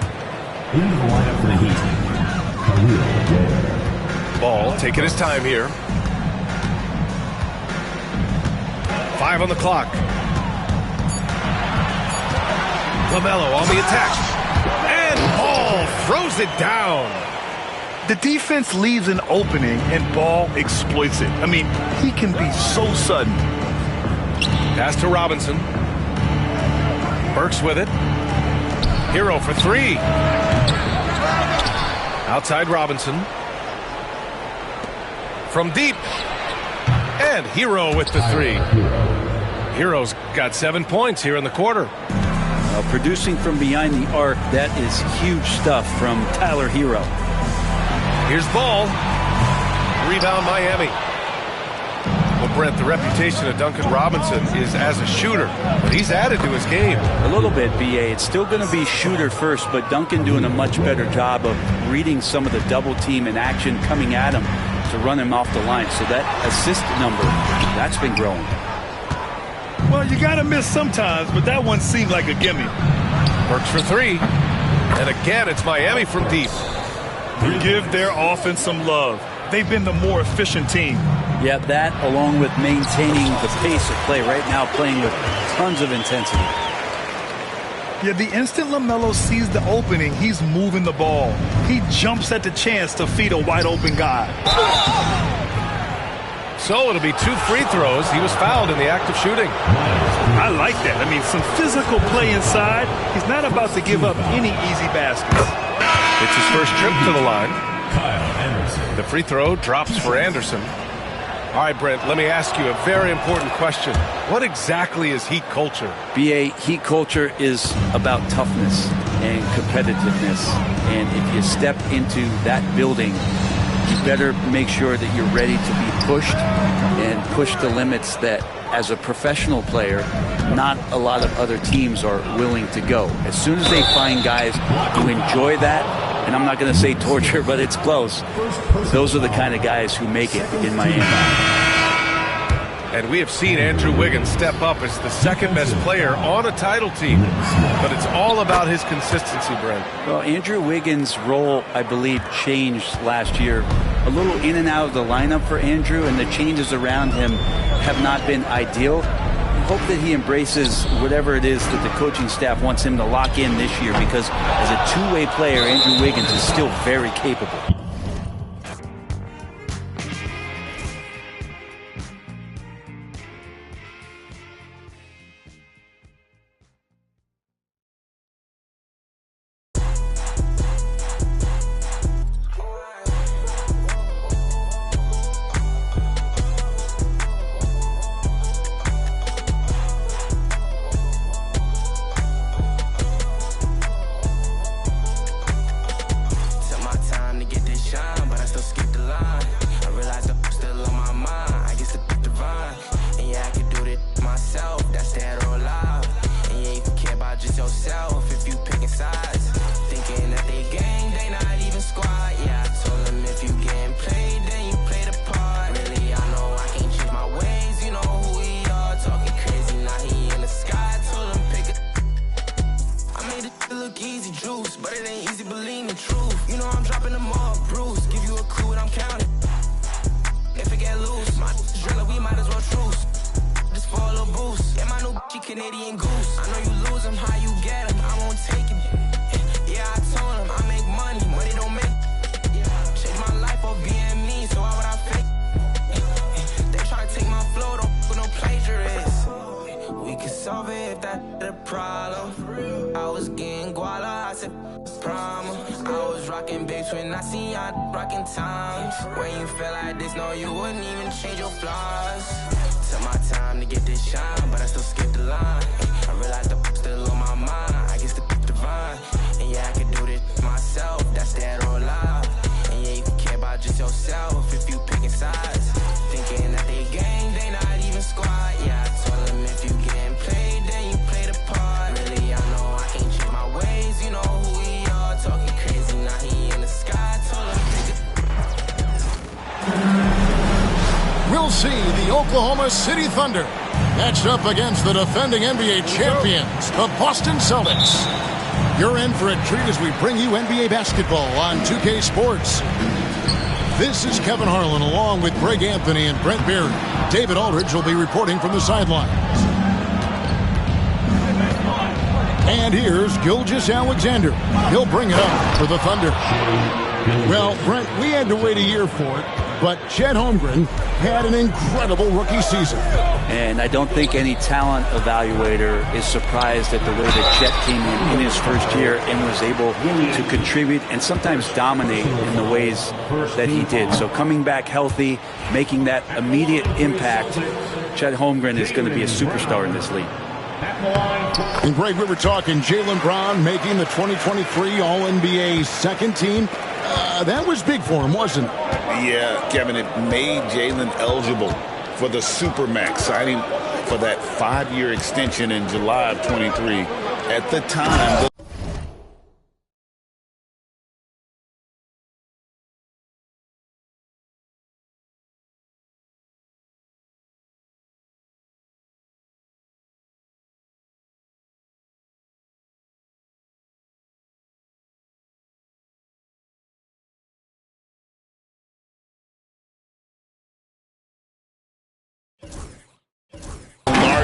Ball taking his time here. 5 on the clock. LaMelo on the attack. And Ball throws it down.
The defense leaves an opening and Ball exploits it. I mean, he can be so sudden.
Pass to Robinson. Burks with it. Hero for 3. Outside Robinson. From deep. And Hero with the 3. Hero's got 7 points here in the quarter.
Producing from behind the arc, that is huge stuff from Tyler Hero.
Here's Ball. Rebound Miami. Well, Brent, the reputation of Duncan Robinson is as a shooter, but he's added to his game.
A little bit, B.A. It's still going to be shooter first, but Duncan doing a much better job of reading some of the double team in action coming at him to run him off the line. So that assist number, that's been growing.
Well, you got to miss sometimes, but that one seemed like a gimme.
Works for 3. And again, it's Miami from deep.
Give their offense some love. They've been the more efficient team.
Yeah, that along with maintaining the pace of play right now, playing with tons of intensity.
Yeah, the instant LaMelo sees the opening, he's moving the ball. He jumps at the chance to feed a wide open guy.
So it'll be 2 free throws. He was fouled in the act of shooting.
I like that. I mean, some physical play inside. He's not about to give up any easy baskets.
It's his first trip to the line. The free throw drops for Anderson. All right, Brent, let me ask you a very important question. What exactly is Heat culture?
B.A., Heat culture is about toughness and competitiveness. And if you step into that building, you better make sure that you're ready to be pushed and push the limits that, as a professional player, not a lot of other teams are willing to go. As soon as they find guys who enjoy that, and I'm not going to say torture, but it's close, those are the kind of guys who make it in Miami.
And we have seen Andrew Wiggins step up as the second best player on a title team. But it's all about his consistency, Brent.
Well, Andrew Wiggins' role, I believe, changed last year. A little in and out of the lineup for Andrew, and the changes around him have not been ideal. I hope that he embraces whatever it is that the coaching staff wants him to lock in this year, because as a two-way player, Andrew Wiggins is still very capable.
Canadian goose. I know you lose them, how you get them, I won't take it. Yeah, I told him I make money, money don't make. Change my life or being me, so why would I fake? They try to take my flow, don't with no plagiarists. We could solve it if that's the problem. I was getting guala, I said problem. I was rocking babes when I seen y'all rocking times. When you feel like this, no, you wouldn't even change your flaws. Took my time to get this shine, but I still skipped the line. I realized the still on my mind. I guess the divine. And yeah, I could do this myself. That's dead or alive. And yeah, you can care about just yourself if you picking sides. Thinking that they gang, they not even squad. Yeah, I told them if you getting played, then you play the part. Really, I know I can't change my ways. You know who we are. Talking crazy, now he in the sky. Told him
We'll see the Oklahoma City Thunder matched up against the defending NBA champions, the Boston Celtics. You're in for a treat as we bring you NBA basketball on 2K Sports. This is Kevin Harlan along with Greg Anthony and Brent Barry. David Aldridge will be reporting from the sidelines. And here's Gilgeous-Alexander. He'll bring it up for the Thunder. Well, Brent, we had to wait a year for it, but Chet Holmgren had an incredible rookie season.
And I don't think any talent evaluator is surprised at the way that Chet came in his first year and was able to contribute and sometimes dominate in the ways that he did. So coming back healthy, making that immediate impact, Chet Holmgren is going to be a superstar in this league.
And Greg, we were talking Jaylen Brown making the 2023 All-NBA second team. That was big for him, wasn't it?
Yeah, Kevin, it made Jaylen eligible for the Supermax, signing for that 5-year extension in July of 23. At the time,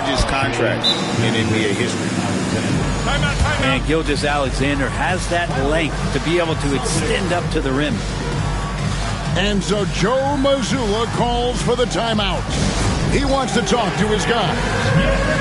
largest contract in NBA history.
And Gilgeous-Alexander has that length to be able to extend up to the rim.
And so Joe Mazzulla calls for the timeout. He wants to talk to his guys.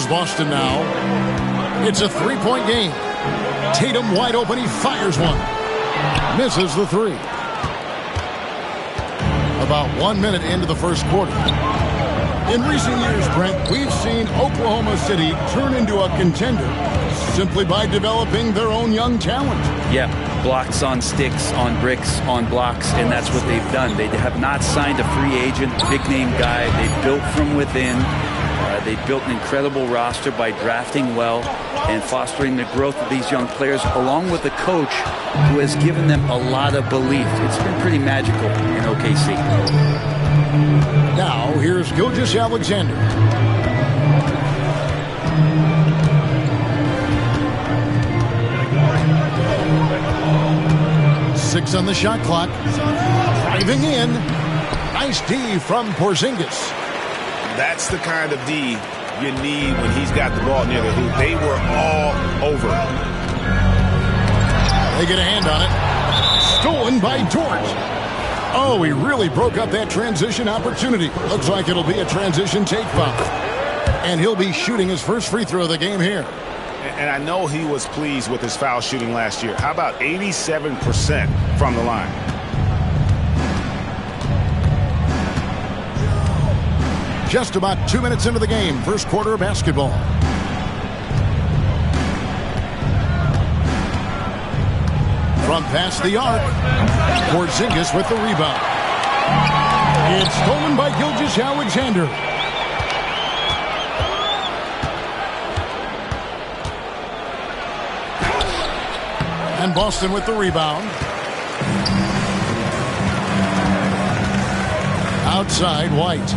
Boston now. It's a three-point game. Tatum wide open. He fires one. Misses the three. About 1 minute into the first quarter. In recent years, Brent, we've seen Oklahoma City turn into a contender simply by developing their own young talent.
Yeah, blocks on sticks, on bricks, on blocks, and that's what they've done. They have not signed a free agent, big-name guy. They built from within. They built an incredible roster by drafting well and fostering the growth of these young players, along with a coach who has given them a lot of belief. It's been pretty magical in OKC.
Now, here's Gilgeous-Alexander. Six on the shot clock. Driving in. Nice D from Porzingis.
That's the kind of D you need when he's got the ball near the hoop. They were all over.
They get a hand on it. Stolen by Dort. Oh, he really broke up that transition opportunity. Looks like it'll be a transition take foul. And he'll be shooting his first free throw of the game here.
And I know he was pleased with his foul shooting last year. How about 87% from the line?
Just about 2 minutes into the game, first quarter of basketball. From past the arc, Porzingis with the rebound. It's stolen by Gilgeous-Alexander. And Boston with the rebound. Outside, White.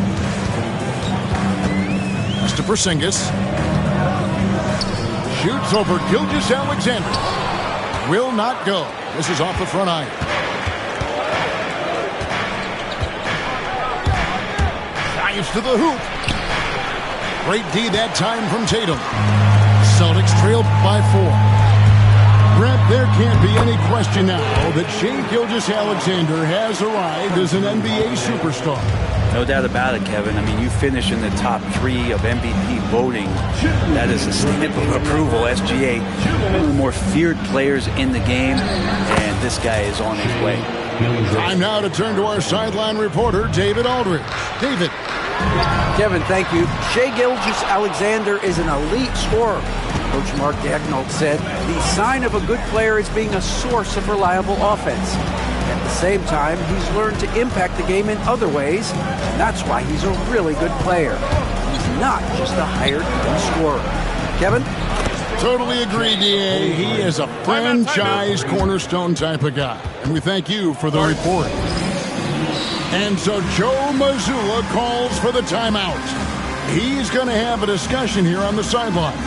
To Porzingis. Shoots over Gilgeous-Alexander. Will not go. This is off the front iron. Dives to the hoop. Great D that time from Tatum. Celtics trailed by 4. Brent, there can't be any question now that Shai Gilgeous-Alexander has arrived as an NBA superstar.
No doubt about it, Kevin. I mean, you finish in the top 3 of MVP voting. That is a stamp of approval. SGA, one of the more feared players in the game, and this guy is on his way.
Time now to turn to our sideline reporter, David Aldridge. David.
Kevin, thank you. Shai Gilgeous-Alexander is an elite scorer. Coach Mark Daigneault said the sign of a good player is being a source of reliable offense. At the same time, he's learned to impact the game in other ways, and that's why he's a really good player. He's not just a hired scorer. Kevin?
Totally agree, D.A. He is a franchise cornerstone type of guy, and we thank you for the report. And so Joe Mazzulla calls for the timeout. He's going to have a discussion here on the sideline.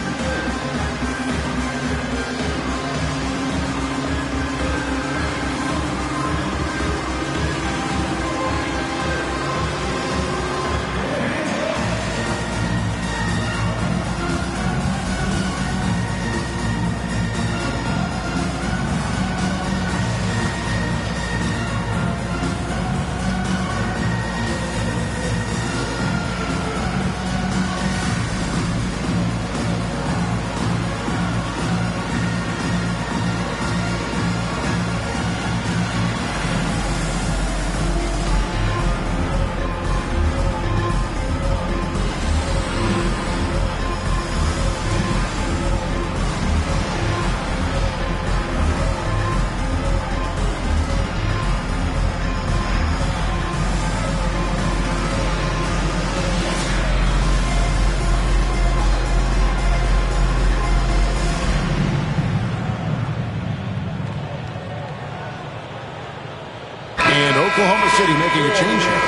Oklahoma City making a change here.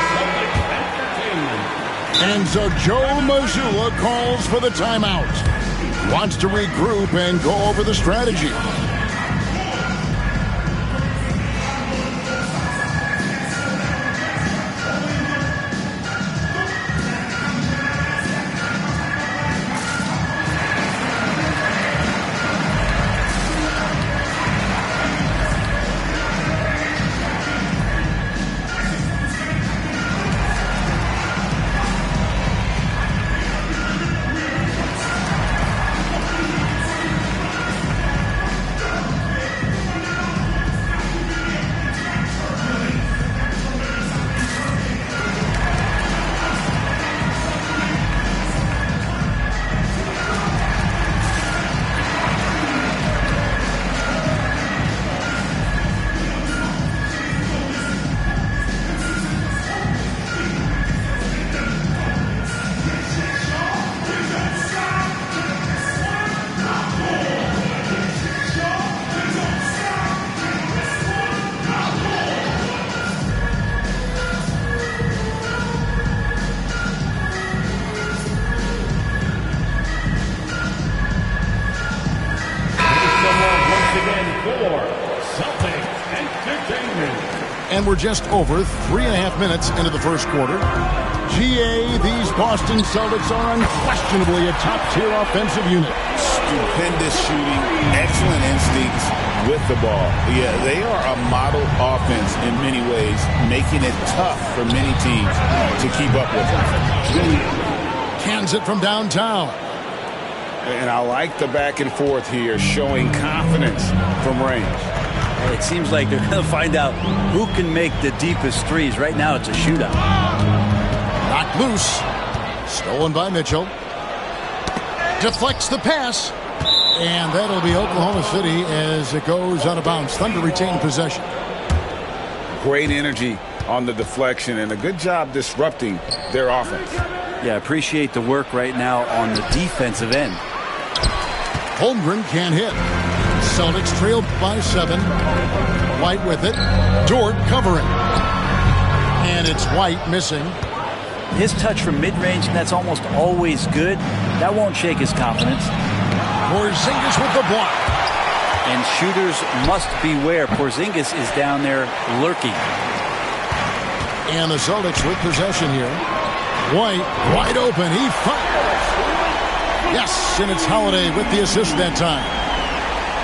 And so Joe Mazzulla calls for the timeout. Wants to regroup and go over the strategy. And we're just over 3.5 minutes into the first quarter. GA, these Boston Celtics are unquestionably a top-tier offensive unit.
Stupendous shooting, excellent instincts with the ball. Yeah, they are a model offense in many ways, making it tough for many teams to keep up with them.
Cans it from downtown.
And I like the back and forth here, showing confidence from range.
It seems like they're going to find out who can make the deepest threes. Right now, it's a shootout.
Knocked loose. Stolen by Mitchell. Deflects the pass. And that'll be Oklahoma City as it goes out of bounds. Thunder retain possession.
Great energy on the deflection and a good job disrupting their offense.
Yeah, appreciate the work right now on the defensive end.
Holmgren can't hit. Celtics trailed by 7. White with it. Dort covering. And it's White missing.
His touch from mid-range, that's almost always good. That won't shake his confidence.
Porzingis with the block.
And shooters must beware. Porzingis is down there lurking.
And the Celtics with possession here. White wide open. He fires. Yes, and it's Holiday with the assist that time.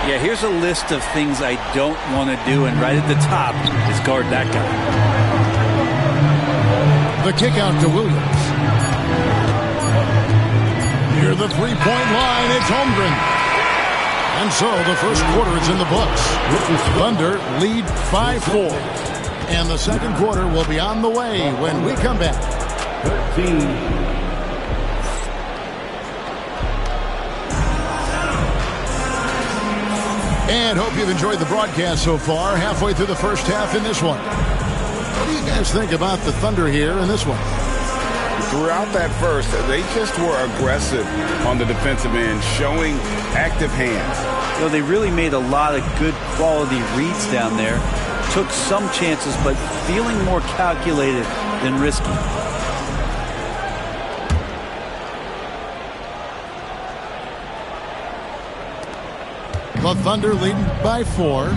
Yeah, here's a list of things I don't want to do, and right at the top is guard that guy.
The kick out to Williams. Near the three-point line, it's Holmgren. And so the first quarter is in the books. Thunder lead 5-4. And the second quarter will be on the way when we come back.
13.
And hope you've enjoyed the broadcast so far. Halfway through the first half in this one. What do you guys think about the Thunder here in this one?
Throughout that first, they just were aggressive on the defensive end, showing active hands.
You know, they really made a lot of good quality reads down there. Took some chances, but feeling more calculated than risky.
The Thunder leading by 4.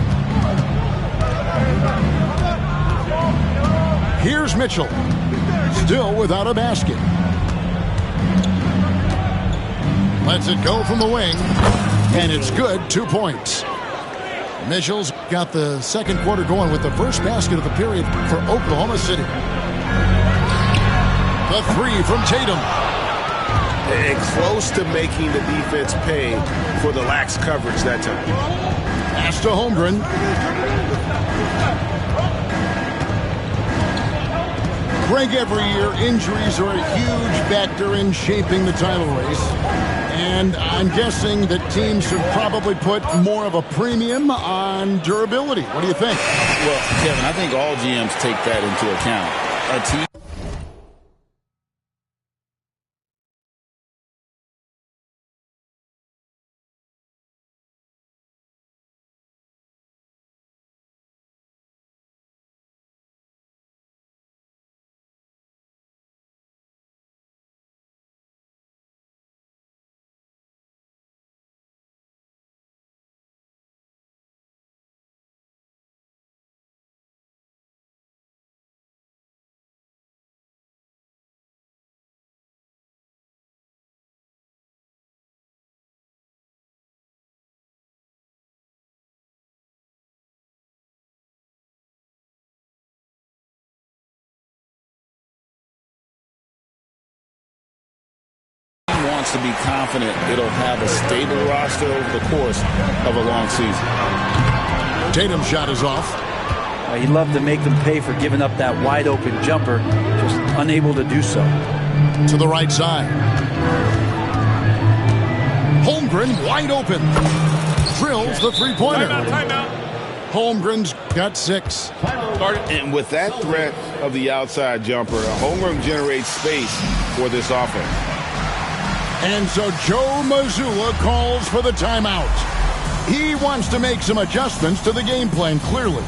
Here's Mitchell. Still without a basket. Lets it go from the wing. And it's good. 2 points. Mitchell's got the second quarter going with the first basket of the period for Oklahoma City. The 3 from Tatum.
And close to making the defense pay for the lax coverage that time.
Pass to Holmgren. Greg, every year injuries are a huge factor in shaping the title race. And I'm guessing that teams should probably put more of a premium on durability. What do you think?
Well, Kevin, I think all GMs take that into account. A team wants to be confident it'll have a stable roster over the course of a long season.
Tatum's shot is off.
He'd love to make them pay for giving up that wide open jumper, just unable to do so.
To the right side. Holmgren wide open. Drills the three-pointer.
Timeout.
Holmgren's got 6.
And with that threat of the outside jumper, Holmgren generates space for this offense.
And so Joe Mazzulla calls for the timeout. He wants to make some adjustments to the game plan, clearly.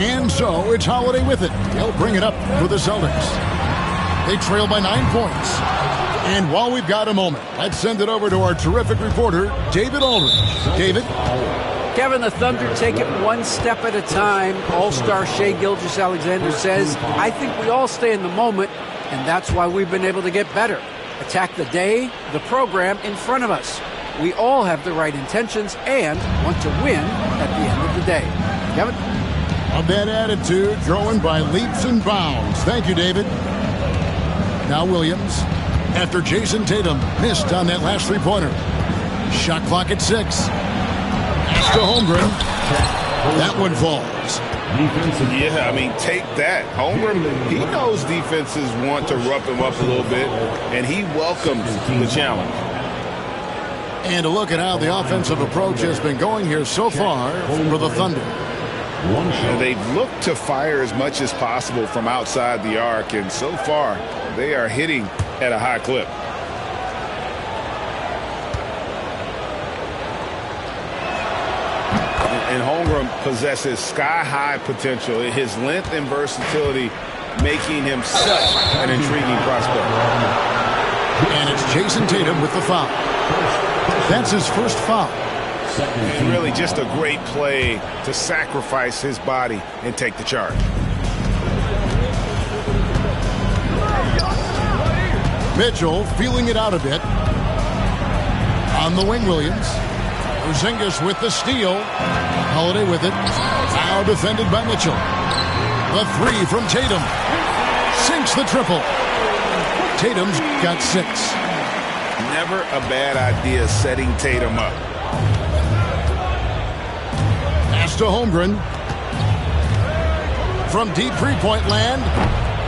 And so it's Holiday with it. He'll bring it up for the Celtics. They trail by 9 points. And while we've got a moment, let's send it over to our terrific reporter, David Aldridge. David?
Kevin, the Thunder take it one step at a time. All-star Shai Gilgeous-Alexander says, I think we all stay in the moment, and that's why we've been able to get better. Attack the day, the program in front of us. We all have the right intentions and want to win at the end of the day. Kevin?
A bad attitude growing by leaps and bounds. Thank you, David. Now Williams, after Jason Tatum missed on that last three-pointer. Shot clock at 6. To Holmgren. That one falls.
Yeah, I mean, take that. Holmgren, he knows defenses want to rough him up a little bit, and he welcomes the challenge.
And a look at how the offensive approach has been going here so far for the Thunder.
And they've looked to fire as much as possible from outside the arc, and so far they are hitting at a high clip. And Holmgren possesses sky-high potential. His length and versatility making him such an intriguing prospect.
And it's Jason Tatum with the foul. That's his first foul.
And really just a great play to sacrifice his body and take the charge.
Mitchell feeling it out a bit. On the wing, Williams. Porzingis with the steal. Holiday with it. Now defended by Mitchell. The three from Tatum. Sinks the triple. Tatum's got 6.
Never a bad idea setting Tatum up.
Pass to Holmgren. From deep three-point land.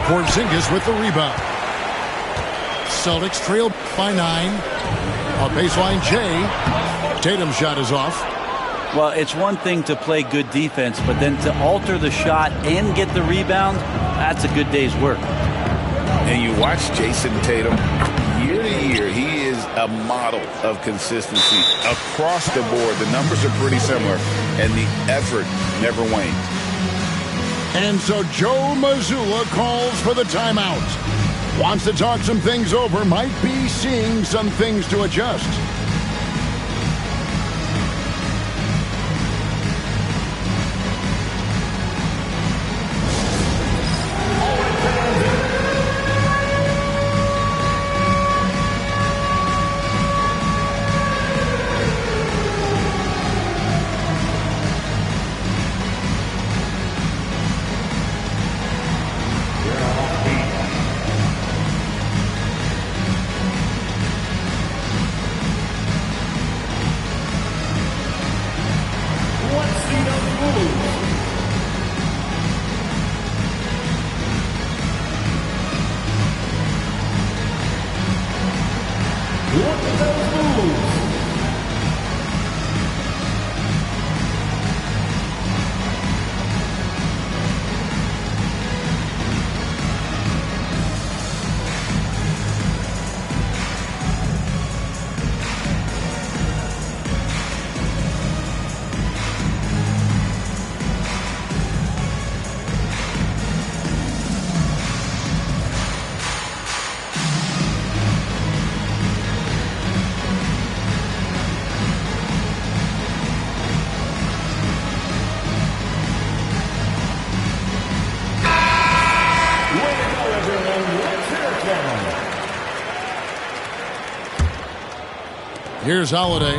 Porzingis with the rebound. Celtics trail by 9. A baseline J. Tatum's shot is off.
Well, it's one thing to play good defense, but then to alter the shot and get the rebound, that's a good day's work.
And you watch Jason Tatum, year to year, he is a model of consistency across the board. The numbers are pretty similar, and the effort never wanes.
And so Joe Mazzulla calls for the timeout. Wants to talk some things over, might be seeing some things to adjust. Here's Holiday.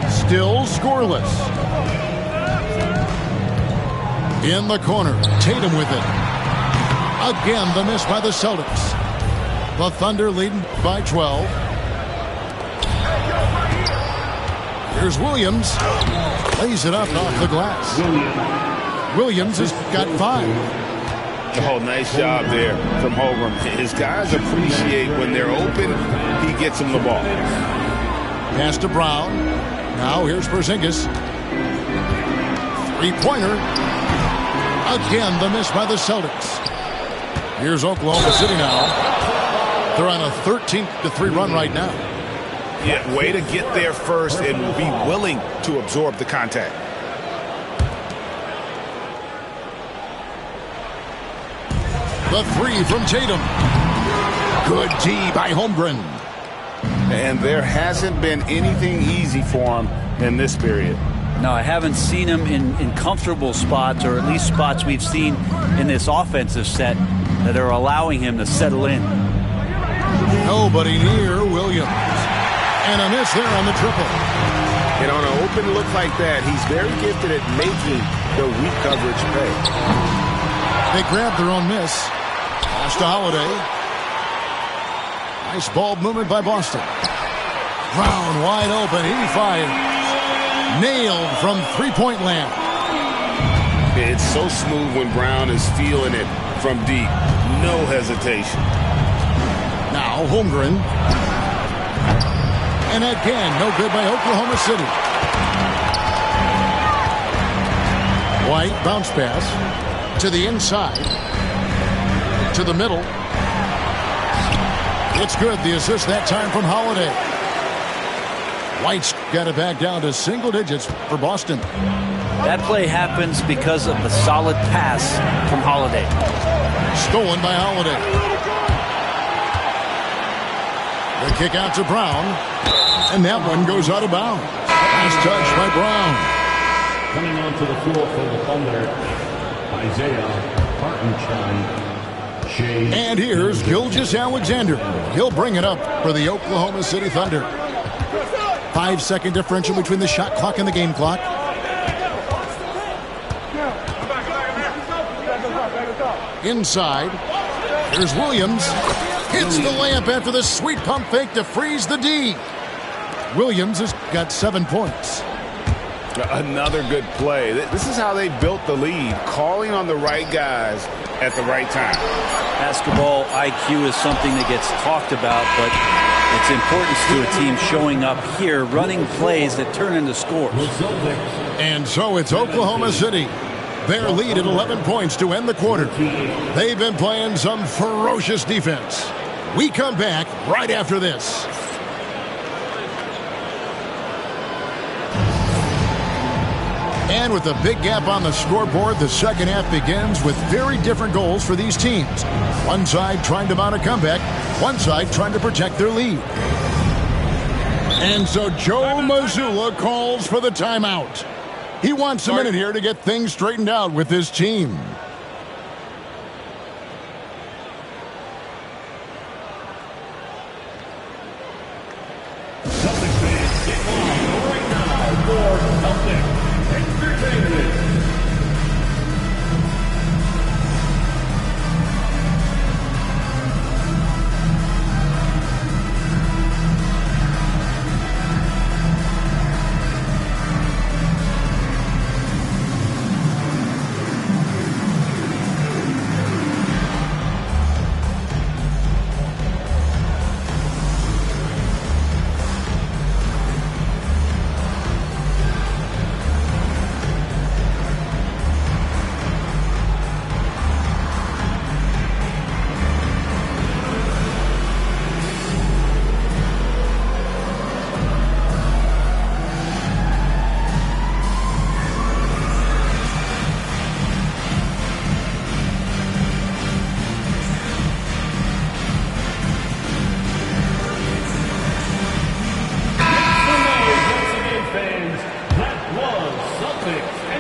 Still scoreless. In the corner. Tatum with it. Again, the miss by the Celtics. The Thunder leading by 12. Here's Williams. Lays it up off the glass. Williams has got 5.
Oh, nice job there from Holmgren. His guys appreciate when they're open, he gets them the ball.
Pass to Brown. Now here's Porzingis. Three-pointer. Again, the miss by the Celtics. Here's Oklahoma City now. They're on a 13-3 run right now.
Yeah, way to get there first and be willing to absorb the contact.
The three from Tatum. Good D by Holmgren.
And there hasn't been anything easy for him in this period.
No, I haven't seen him in comfortable spots, or at least spots we've seen in this offensive set that are allowing him to settle in.
Nobody near Williams. And a miss there on the triple.
And on an open look like that, he's very gifted at making the weak coverage pay.
They grabbed their own miss. Pass to Holiday. Nice ball movement by Boston. Brown wide open. He fires. Nailed from three-point land.
It's so smooth when Brown is feeling it from deep. No hesitation.
Now Holmgren. And again, no good by Oklahoma City. White bounce pass to the inside. To the middle. It's good. The assist that time from Holiday. White's got it back down to single digits for Boston.
That play happens because of the solid pass from Holiday.
Stolen by Holiday. The kick out to Brown. And that one goes out of bounds. Nice touch by Brown.
Coming onto the floor for the Thunder, Isaiah Hartenstein.
And here's Gilgeous-Alexander. He'll bring it up for the Oklahoma City Thunder. 5-second differential between the shot clock and the game clock. Inside. Here's Williams. Hits the layup after the sweet pump fake to freeze the D. Williams has got 7 points.
Another good play. This is how they built the lead, calling on the right guys at the right time.
Basketball IQ is something that gets talked about, but it's important to a team showing up here, running plays that turn into scores.
And so it's Oklahoma City. Their lead at 11 points to end the quarter. They've been playing some ferocious defense. We come back right after this. And with a big gap on the scoreboard, the second half begins with very different goals for these teams. One side trying to mount a comeback, one side trying to protect their lead. And so Joe Mazzulla calls for the timeout. He wants a minute here to get things straightened out with his team.
Celtics fans, get live right now for Celtics Entertainment.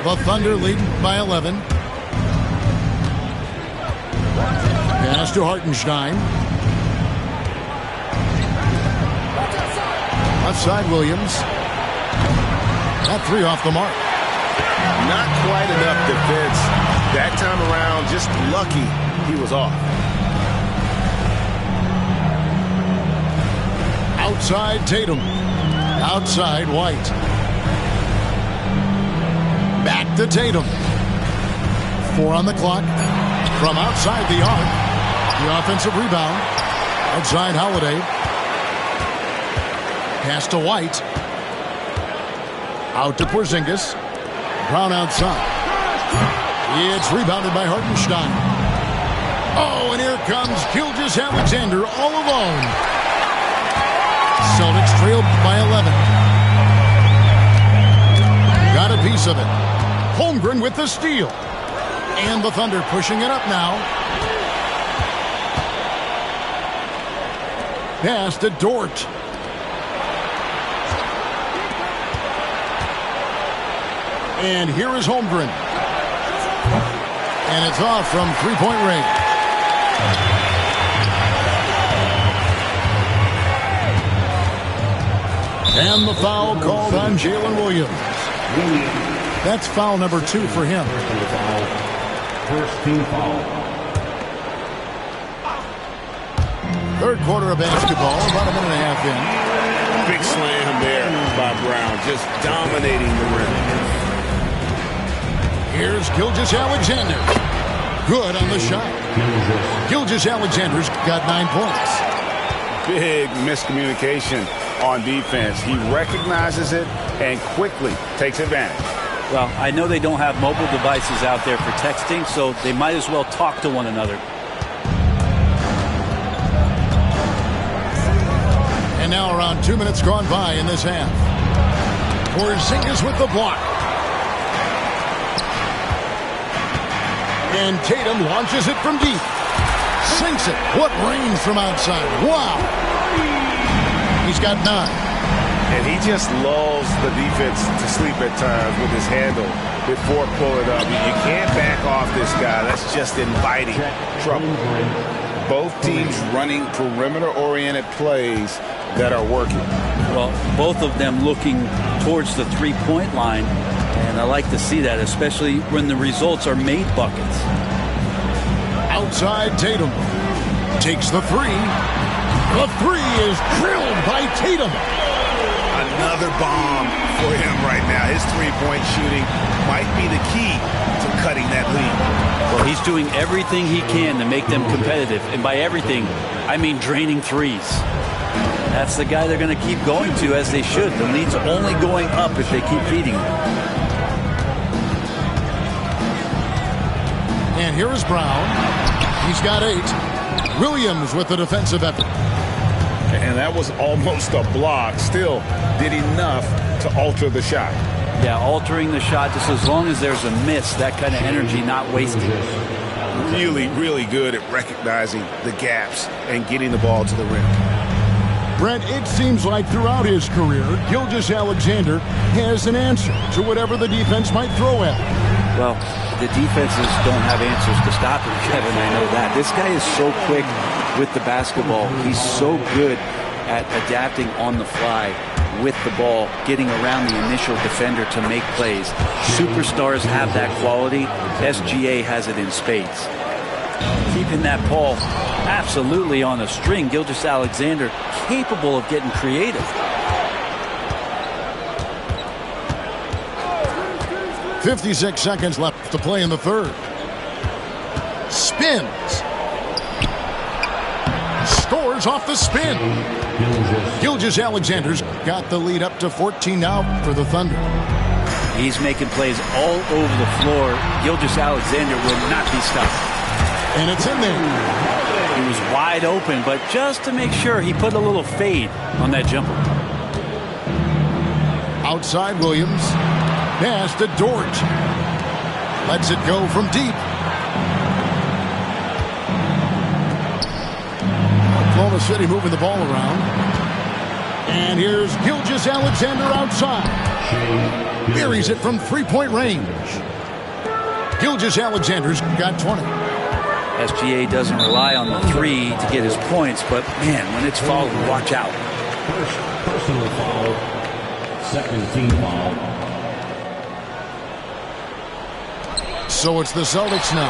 The Thunder lead by 11. Pass to Hartenstein. Left side, Williams. That three off the mark.
Not quite enough defense. That time around, just lucky he was off.
Outside Tatum. Outside White. Back to Tatum. 4 on the clock. From outside the arc. The offensive rebound. Outside Holiday. Pass to White. Out to Porzingis. Brown outside. It's rebounded by Hartenstein. Oh, and here comes Gilgeous-Alexander all alone. Celtics trailed by 11. Got a piece of it. Holmgren with the steal. And the Thunder pushing it up now. Pass to Dort. And here is Holmgren. And it's off from three-point range. And the foul called on Jalen Williams. That's foul number 2 for him.
First team foul.
Third quarter of basketball, about a minute and a half in.
Big slam there by Brown, just dominating the rim.
Here's Gilgeous-Alexander. Good on the shot. Gilgeous-Alexander's got 9 points.
Big miscommunication on defense. He recognizes it and quickly takes advantage.
Well, I know they don't have mobile devices out there for texting, so they might as well talk to one another.
And now around 2 minutes gone by in this half. Porzingis with the block. And Tatum launches it from deep. Sinks it. What range from outside. Wow. He's got 9.
And he just lulls the defense to sleep at times with his handle before pulling up. You can't back off this guy. That's just inviting trouble. Both teams running perimeter-oriented plays that are working.
Well, both of them looking towards the three-point line, and I like to see that, especially when the results are made buckets.
Outside Tatum. Takes the 3. The 3 is drilled by Tatum.
Another bomb for him right now. His three-point shooting might be the key to cutting that lead.
Well, he's doing everything he can to make them competitive. And by everything, I mean draining threes. That's the guy they're going to keep going to, as they should. The lead's only going up if they keep feeding him.
And here is Brown. He's got 8. Williams with the defensive effort.
And that was almost a block. Still did enough to alter the shot.
Yeah, altering the shot just as long as there's a miss. That kind of energy not wasted.
Really, really good at recognizing the gaps and getting the ball to the rim.
Brent, it seems like throughout his career, Gilgeous-Alexander has an answer to whatever the defense might throw at him.
Well, the defenses don't have answers to stop him, Kevin. I know that. This guy is so quick with the basketball. He's so good at adapting on the fly with the ball, getting around the initial defender to make plays. Superstars have that quality. SGA has it in spades. Keeping that ball absolutely on a string. Gilgeous-Alexander capable of getting creative.
.56 seconds left to play in the third. Spins. Scores off the spin. Gilgeous-Alexander's got the lead up to 14 now for the Thunder.
He's making plays all over the floor. Gilgeous-Alexander will not be stopped.
And it's in there.
He was wide open, but just to make sure, he put a little fade on that jumper.
Outside Williams. Pass to Dort. Lets it go from deep. Oklahoma City moving the ball around. And here's Gilgeous-Alexander outside. Buries it from three-point range. Gilgeous-Alexander's got 20.
SGA doesn't rely on the 3 to get his points, but man, when it's fouled, watch out.
First personal foul. Second team foul.
So it's the Celtics now.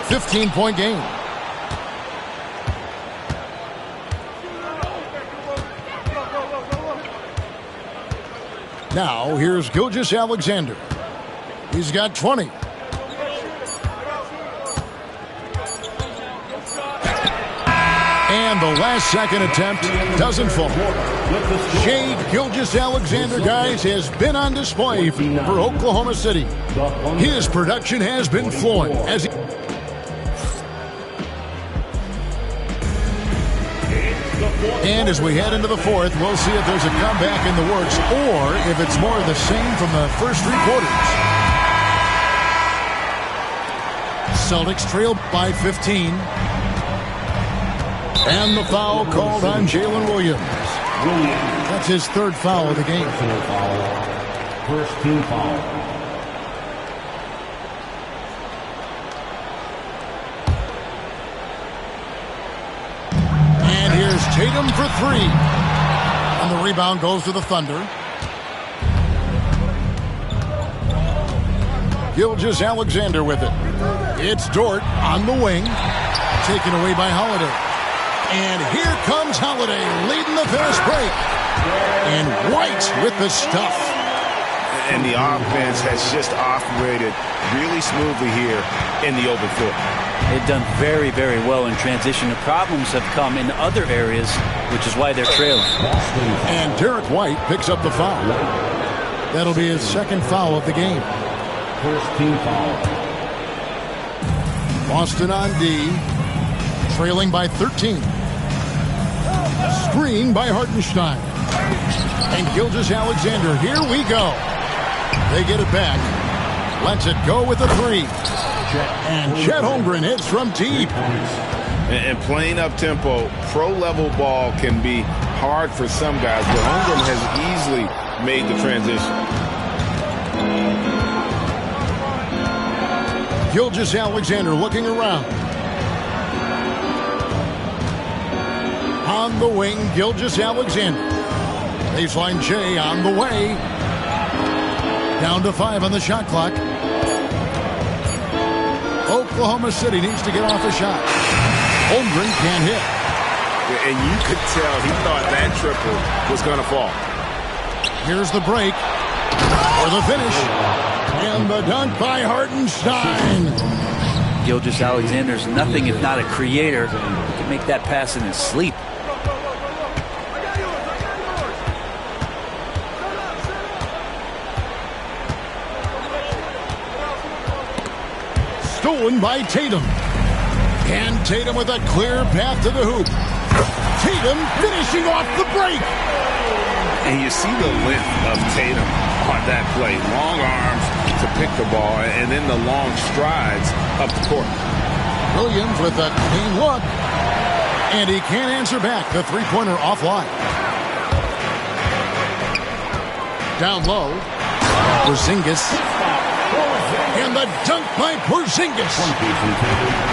15-point game. Now, here's Gilgeous-Alexander. He's got 20. And the last second attempt doesn't fall. Shai Gilgeous-Alexander, guys, has been on display for Oklahoma City. His production has been flowing as he... And as we head into the fourth, we'll see if there's a comeback in the works or if it's more of the same from the first 3 quarters. Celtics trail by 15. And the foul called on Jalen Williams. That's his third foul of the game.
First team foul.
And here's Tatum for three. And the rebound goes to the Thunder. Gilgeous-Alexander with it. It's Dort on the wing. Taken away by Holiday. And here comes Holiday leading the fast break. And White with the stuff.
And the offense has just operated really smoothly here in the open floor.
They've done very, very well in transition. The problems have come in other areas, which is why they're trailing.
And Derek White picks up the foul. That'll be his second foul of the game.
First team foul.
Boston on D, trailing by 13. Screen by Hartenstein. And Gilgeous-Alexander, here we go. They get it back. Lets it go with a three. And Chet Holmgren hits from deep.
And playing up-tempo, pro-level ball can be hard for some guys, but Holmgren has easily made the transition.
Gilgeous-Alexander looking around. On the wing, Gilgeous-Alexander. Baseline J on the way. Down to 5 on the shot clock. Oklahoma City needs to get off a shot. Holmgren can't hit.
And you could tell he thought that triple was going to fall.
Here's the break. For the finish. And the dunk by Hartenstein.
Gilgeous-Alexander's nothing if not a creator. He can make that pass in his sleep.
Stolen by Tatum. And Tatum with a clear path to the hoop. Tatum finishing off the break.
And you see the length of Tatum on that play. Long arms to pick the ball, and then the long strides up the court.
Williams with a clean look. And he can't answer back. The three-pointer offline. Down low. Porzingis. And the dunk by Porzingis.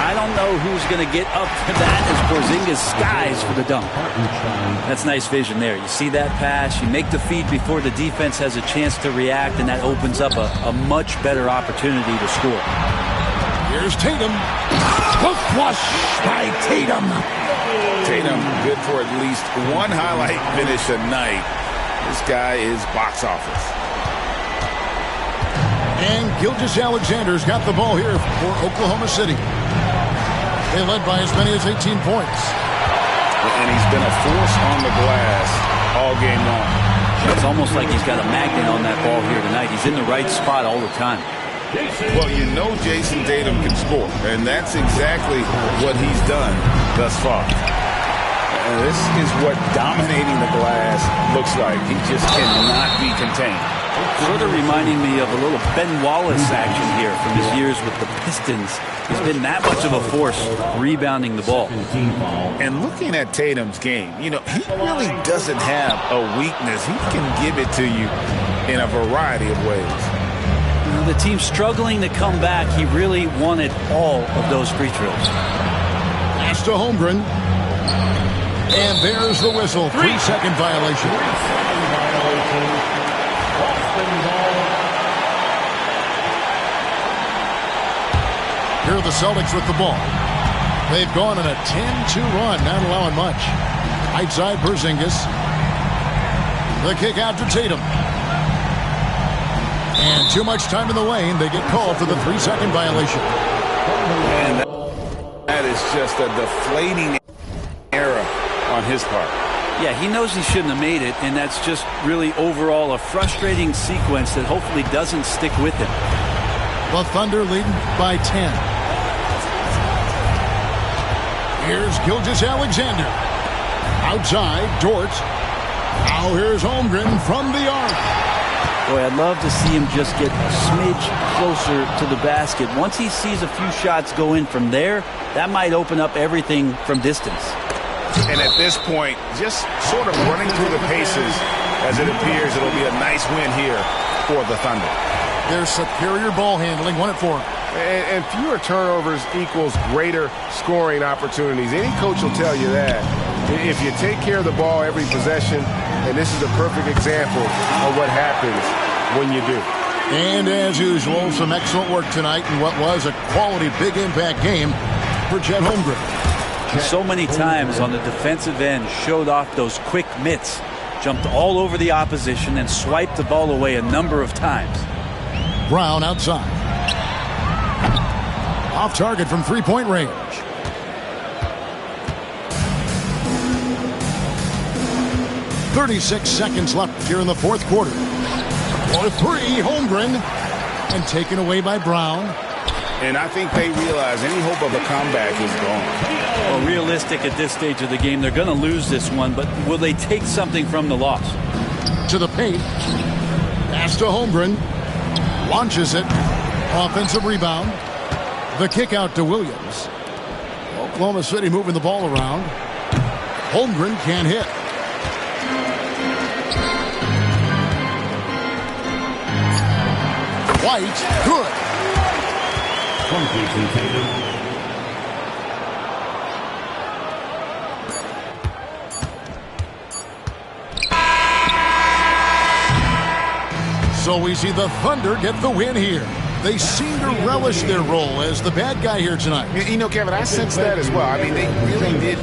I don't know who's going to get up for that as Porzingis skies for the dunk. That's nice vision there. You see that pass, you make the feed before the defense has a chance to react, and that opens up a much better opportunity to score.
Here's Tatum. The flush by Tatum.
Tatum good for at least one highlight finish a night. This guy is box office.
And Gilgeous-Alexander's got the ball here for Oklahoma City. They led by as many as 18 points.
And he's been a force on the glass all game long.
It's almost like he's got a magnet on that ball here tonight. He's in the right spot all the time.
Well, you know Jason Tatum can score, and that's exactly what he's done thus far. And this is what dominating the glass looks like. He just cannot be contained.
Sort of reminding me of a little Ben Wallace action here from his years with the Pistons. He's been that much of a force rebounding the ball.
And looking at Tatum's game, you know, he really doesn't have a weakness. He can give it to you in a variety of ways.
You know, the team's struggling to come back. He really wanted all of those free throws.
Pass to Holmgren. And there's the whistle. 3-second violation. Here are the Celtics with the ball. They've gone on a 10-2 run, not allowing much. Right side, Porzingis. The kick out to Tatum. And too much time in the lane. They get called for the 3-second violation.
And that is just a deflating error on his part.
Yeah, he knows he shouldn't have made it, and that's just really overall a frustrating sequence that hopefully doesn't stick with him.
The Thunder leading by 10. Here's Gilgeous-Alexander. Outside, Dort. Now here's Holmgren from the arc.
Boy, I'd love to see him just get a smidge closer to the basket. Once he sees a few shots go in from there, that might open up everything from distance.
And at this point, just sort of running through the paces as it appears it'll be a nice win here for the Thunder.
Their superior ball handling won it for them.
And fewer turnovers equals greater scoring opportunities. Any coach will tell you that. If you take care of the ball every possession, and this is a perfect example of what happens when you do.
And as usual, some excellent work tonight in what was a quality big impact game for Chet Holmgren.
So many times on the defensive end showed off those quick mitts, jumped all over the opposition and swiped the ball away a number of times.
Brown outside. Off target from three-point range. "36 seconds left here in the fourth quarter. For three, Holmgren, and taken away by Brown.
And I think they realize any hope of a comeback is gone.
Well, realistic at this stage of the game, they're going to lose this one, but will they take something from the loss?
To the paint. Pass to Holmgren. Launches it. Offensive rebound. The kick out to Williams. Oklahoma City moving the ball around. Holmgren can't hit. White, good. So we see the Thunder get the win here. They seem to relish their role as the bad guy here tonight.
You know, Kevin, I sense that as well. I mean, they really did.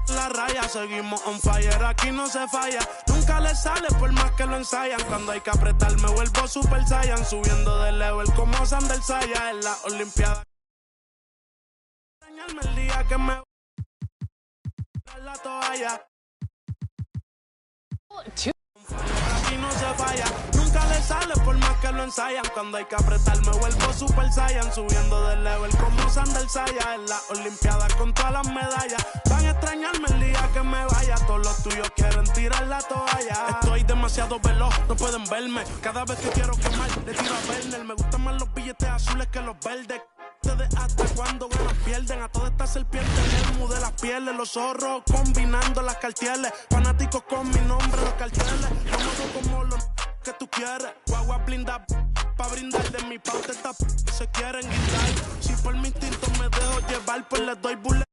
La raya, seguimos on fire, aquí no se falla. Nunca le sale por más que lo ensayan. Cuando hay que apretar me vuelvo Super Saiyan. Subiendo de level como Sander Saya en la Olimpiada. Extrañarme el día que me la toalla. Aquí no se falla, nunca le sale por más que lo ensayan. Cuando hay que apretar me vuelvo Super Saiyan. Subiendo de level como Sander Saya en la Olimpiada con todas las medallas. Van a extrañarme el día que me vaya. Todos los tuyos quieren tirar la toalla. Estoy demasiado veloz, no pueden verme. Cada vez que quiero quemar, le tiro a Werner. Me gustan más los billetes azules que los verdes. Hasta cuando ganan pierden. A todas estas serpientes el mu de las pieles. Los zorros combinando las cartieles. Fanáticos con mi nombre, los carteles. Como lo que tú quieres. Guagua blinda pa' brindar. De mi parte se quieren guindar. Si por mi instinto me dejo llevar, pues les doy bullet.